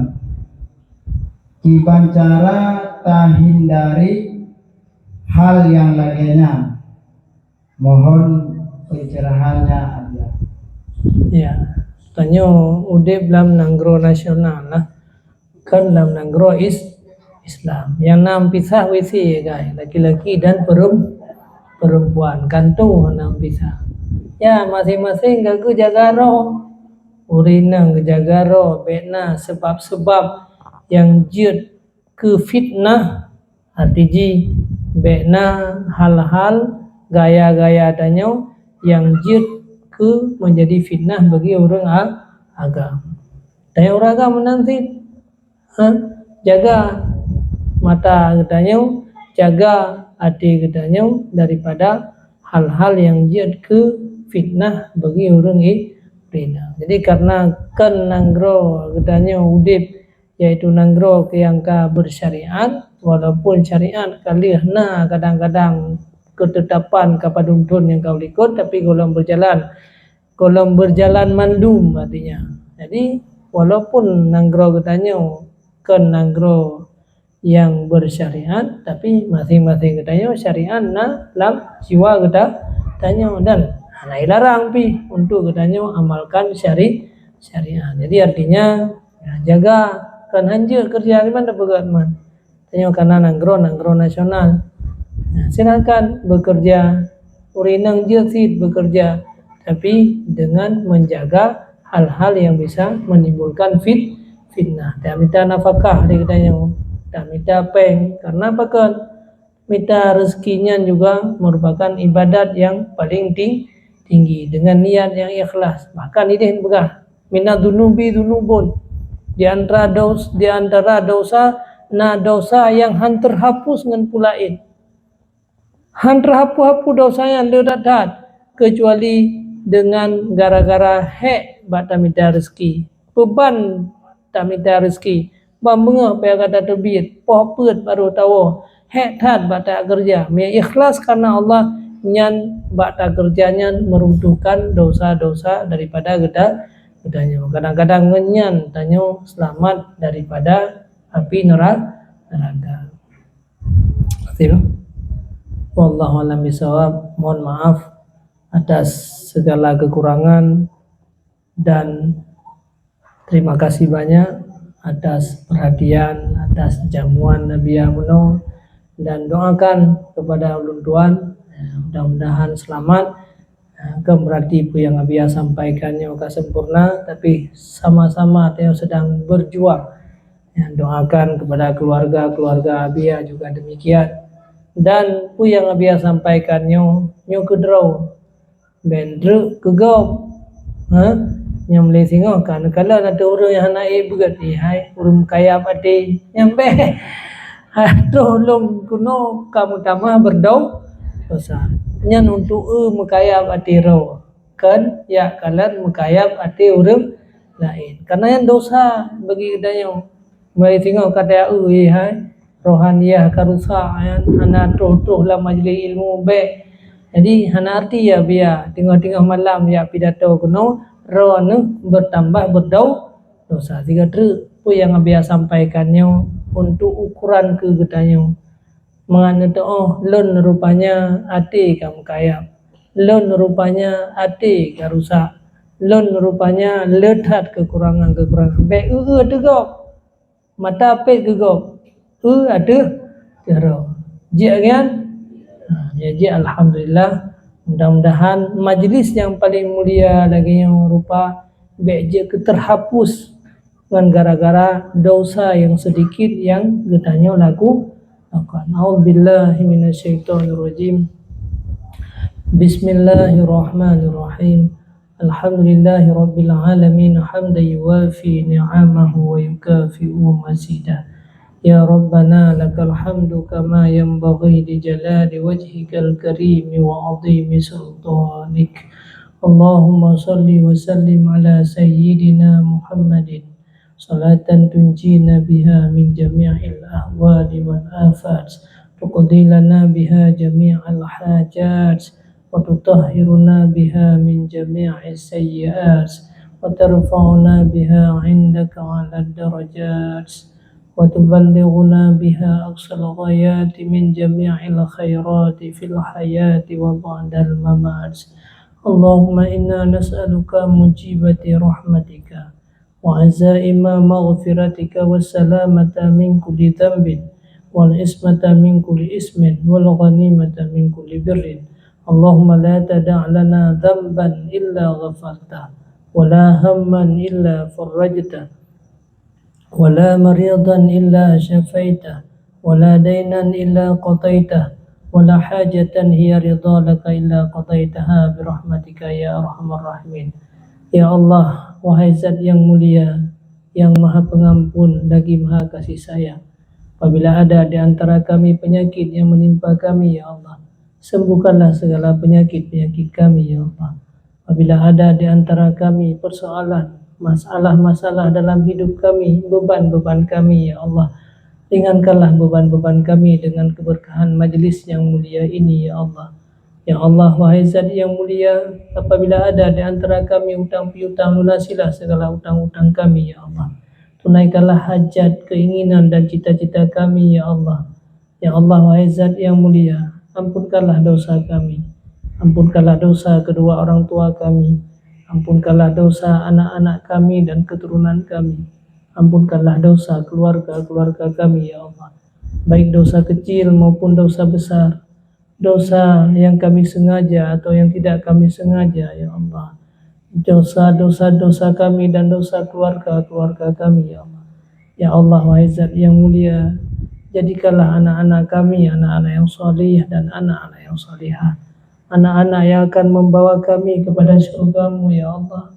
Gimana cara tak hindari hal yang lainnya? Mohon pencerahannya Abia. Ya, tanya udah dalam nanggro nasional lah. Kan dalam nanggro Islam. Yang enam pisah WC guys, laki-laki dan perempuan. Kantu enam pisah. Ya, masing-masing gagu jaga roh. Urina jaga roh, bena sebab-sebab yang jid ke fitnah arti bena hal-hal gaya-gaya tanya yang jid ke menjadi fitnah bagi orang agama. Tanya orang agama nanti jaga mata katanya, jaga hati katanya daripada hal-hal yang jid ke fitnah bagi orang fitnah. Jadi karena kan nanggro katanya udip yaitu nanggro ke yang bersyariat, walaupun syariat kalihna kadang-kadang ketetapan kapaduntun yang kau ikut, tapi golong berjalan mandum artinya. Jadi walaupun nanggro ketanyo kan nanggro yang bersyariat, tapi masing-masing ketanyo syariat na lam jiwa ketanyo, dan nai larang pi untuk ketanyo amalkan syariat. Jadi artinya jaga kan hanja kerja di mana begat man. Tanyo karena nanggro nasional. Silakan bekerja, urinang jesit bekerja, tapi dengan menjaga hal-hal yang bisa menimbulkan fitnah. Tak minta nafkah di ketanyo, tak minta peng, karena apa kan? Minta rezekinya juga merupakan ibadat yang paling tinggi dengan niat yang ikhlas. Bahkan ini begah minat dunubi dunubun, di antara dosa yang han terhapus dengan pulain. Han terhapus dosa yang ledat kecuali dengan gara-gara hek bata minta rezeki. Beban tak minta rezeki. Bambengah paya kata terbit, poh pet baru tahu. Hek tat bata kerja. Mia ikhlas karena Allah nyan bata kerjanya meruntuhkan dosa-dosa daripada gedanya. Kadang-kadang ngenyan tanyo selamat daripada api neraka. Terima. Wallahu a'lam bishawab. Mohon maaf atas segala kekurangan dan terima kasih banyak atas perhatian, atas jamuan Nabi Amuno, dan doakan kepada ulun tuan mudah-mudahan selamat. Kan berarti apa yang Abia sampaikannya akan sempurna, tapi sama-sama yang sedang berjuang. Doakan kepada keluarga Abia juga demikian. Dan apa yang Abia sampaikannya nyo kedraw bendru kegop yang boleh tengok kan kalau ada orang yang naik begat hai urung kaya pati nyampe tolong kuno kamu tama berdau dosa nyan untuk mekaya pati ro kan ya kalian mekaya pati urung lain karena yang dosa bagi kita boleh tengok kata hai rohaniyah karusa hana toh lah majlis ilmu be. Jadi hana arti ya biar tengah-tengah malam ya pidato kuno rohanu bertambah berdau dosa. Tiga apa yang Abia sampaikannya untuk ukuran kegetanyo. Mengana lon rupanya ati kamu kaya. Lon rupanya ati karusa. Lon rupanya ledat kekurangan. Be tegok. Mata pe gegok. Ada terus. Jangan ya alhamdulillah, mudah-mudahan majlis yang paling mulia lagi yang rupa beje keterhapus dengan gara-gara dosa yang sedikit yang getanya laku. A'udzubillahi minasyaitonirrajim. Bismillahirrahmanirrahim. Alhamdulillahi rabbil alamin hamdan yuwafi ni'amahu wa yukafi'u mazidah. Ya Rabbana lakal hamdu kama yanbaghi li jalali wajhikal karim wa 'azimi sultanik. Allahumma salli wa sallim ala sayyidina Muhammadin salatan tunjina biha min jami'il ahwali wal afat tuqdi lana biha jami'al hajat wa tutahhiruna biha min jami'is sayyi'at wa tarfa'una biha 'indaka 'ala darajat وتبلغنا بها أقصى الغايات من جميع الخيرات في الحياة وبعد الممات. اللهم إنا نسألك مجيبة رحمتك وعزائم مغفرتك والسلامة من كل ذنب والعصمة من كل إثم والغنيمة من كل بر. اللهم لا تدع لنا ذنبا إلا غفرته ولا هما إلا فرجته ولا مريضا إلا شفيته ولا دينا إلا قضيته ولا حاجة هي رضا لك إلا قضيتها برحمتك يا أرحم الراحمين. Ya Allah, wahai Zat yang mulia, yang maha pengampun lagi maha kasih sayang, apabila ada di antara kami penyakit yang menimpa kami, ya Allah, sembuhkanlah segala penyakit-penyakit kami, ya Allah. Apabila ada di antara kami persoalan, masalah-masalah dalam hidup kami, beban-beban kami, ya Allah, ringankanlah beban-beban kami dengan keberkahan majlis yang mulia ini, ya Allah. Ya Allah, wahai Zat yang mulia, apabila ada di antara kami hutang piutang, lunasilah segala hutang-hutang kami, Ya Allah. Tunaikanlah hajat, keinginan dan cita-cita kami, Ya Allah. Ya Allah, wahai Zat yang mulia, ampunkanlah dosa kami. Ampunkanlah dosa kedua orang tua kami. Ampunkanlah dosa anak-anak kami dan keturunan kami. Ampunkanlah dosa keluarga-keluarga kami, Ya Allah. Baik dosa kecil maupun dosa besar. Dosa yang kami sengaja atau yang tidak kami sengaja, Ya Allah. Dosa kami dan dosa keluarga-keluarga kami, Ya Allah. Ya Allah, wahai Zat yang mulia, jadikanlah anak-anak kami anak-anak yang soleh dan anak-anak yang solehah. Anak-anak yang akan membawa kami kepada syurga-Mu, Ya Allah.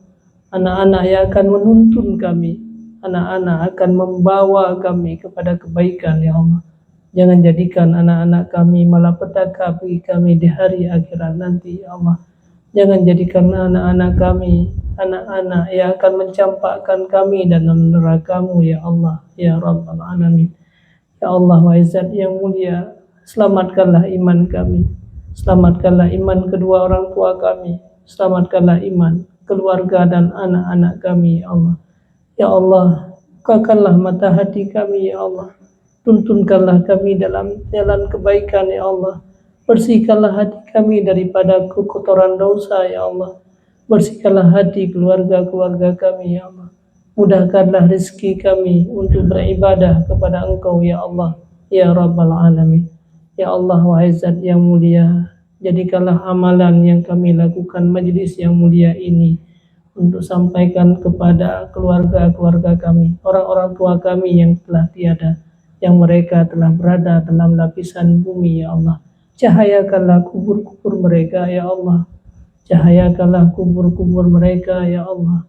Anak-anak yang akan menuntun kami. Anak-anak akan membawa kami kepada kebaikan, Ya Allah. Jangan jadikan anak-anak kami malapetaka bagi kami di hari akhirat nanti, Ya Allah. Jangan jadikan anak-anak kami anak-anak yang akan mencampakkan kami dalam neraka-Mu, Ya Allah, Ya Rabbal Alamin. Ya Allah, wahai Zat yang mulia, selamatkanlah iman kami. Selamatkanlah iman kedua orang tua kami. Selamatkanlah iman keluarga dan anak-anak kami, Ya Allah. Ya Allah, bukakanlah mata hati kami, Ya Allah. Tuntunkanlah kami dalam jalan kebaikan, Ya Allah. Bersihkanlah hati kami daripada kekotoran dosa, Ya Allah. Bersihkanlah hati keluarga-keluarga kami, Ya Allah. Mudahkanlah rezeki kami untuk beribadah kepada Engkau, Ya Allah, Ya Rabbal Alamin. Ya Allah, wahai Zat yang mulia, jadikanlah amalan yang kami lakukan majlis yang mulia ini untuk sampaikan kepada keluarga-keluarga kami, orang-orang tua kami yang telah tiada, yang mereka telah berada dalam lapisan bumi, Ya Allah. Cahayakanlah kubur-kubur mereka, Ya Allah. Cahayakanlah kubur-kubur mereka, Ya Allah.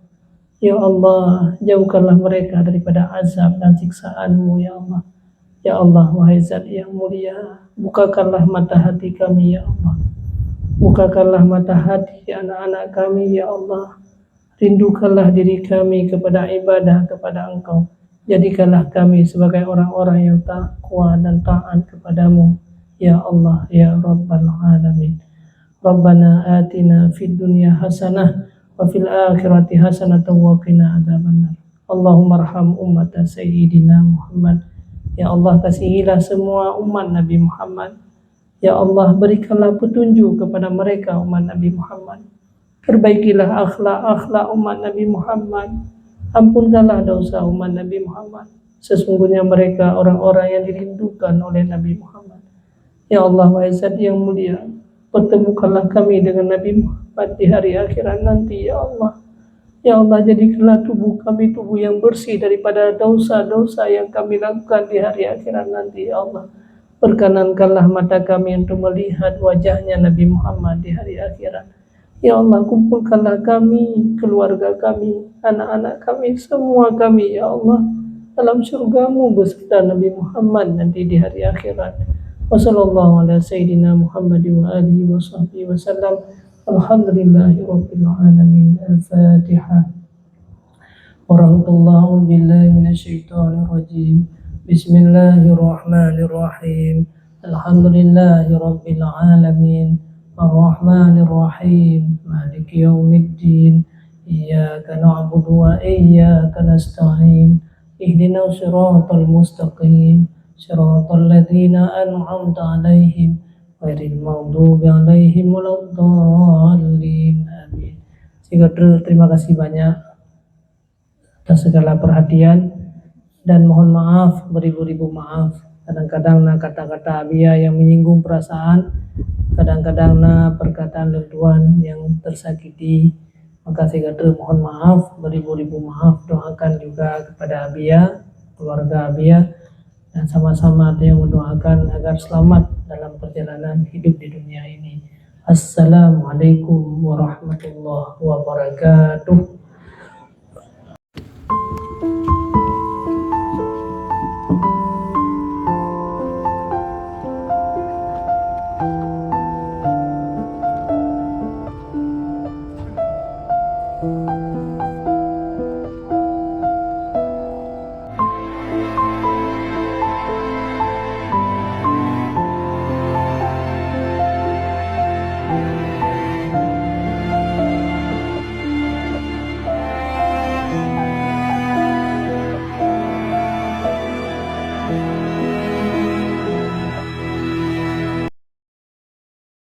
Ya Allah, jauhkanlah mereka daripada azab dan siksaan-Mu, Ya Allah. Ya Allah, wahai Zat yang mulia, bukakanlah mata hati kami, Ya Allah. Bukakanlah mata hati anak-anak kami, Ya Allah. Rindukanlah diri kami kepada ibadah kepada Engkau. Jadikanlah kami sebagai orang-orang yang takwa dan taat kepadamu, Ya Allah, Ya Rabbal Alamin. Rabbana atina fid dunya hasanah wa fil akhirati hasanah wa qina adzabannar. Allahumma arham ummat Sayyidina Muhammad. Ya Allah, kasihilah semua umat Nabi Muhammad. Ya Allah, berikanlah petunjuk kepada mereka umat Nabi Muhammad. Perbaikilah akhlak-akhlak umat Nabi Muhammad. Ampunkanlah dosa umat Nabi Muhammad. Sesungguhnya mereka orang-orang yang dirindukan oleh Nabi Muhammad. Ya Allah, wahai Zat yang mulia, pertemukanlah kami dengan Nabi Muhammad di hari akhirat nanti, Ya Allah. Ya Allah, jadikanlah tubuh kami tubuh yang bersih daripada dosa-dosa yang kami lakukan di hari akhirat nanti, Ya Allah. Perkenankanlah mata kami untuk melihat wajahnya Nabi Muhammad di hari akhirat. Ya Allah, kumpulkanlah kami, keluarga kami, anak-anak kami, semua kami, Ya Allah, dalam syurga-Mu beserta Nabi Muhammad nanti di hari akhirat. Wassallallahu ala sayyidina Muhammad wa alihi wa sahbihi wa sallam. Alhamdulillahi rabbil alamin. Al-Fatihah. Warahmatullahi billahi minasyaitonir rajim. Bismillahirrahmanirrahim. Alhamdulillahi rabbil alamin. Ar-Rahmanir-Rahim. Maliki yaumiddin. Iyyaka na'budu wa iyyaka nasta'in. Ihdinas siratal mustaqim. Siratal ladzina an'amta 'alaihim ghairil maghdubi 'alaihim waladdallin. Amin. Terima kasih banyak atas segala perhatian dan mohon maaf, beribu-ribu maaf. Kadang-kadang kata-kata abia yang menyinggung perasaan, kadang-kadang perkataan lenduan yang tersakiti, maka saya mohon maaf, beribu-ribu maaf. Doakan juga kepada abia, keluarga abia, dan sama-sama ada yang mendoakan agar selamat dalam perjalanan hidup di dunia ini. Assalamualaikum warahmatullahi wabarakatuh.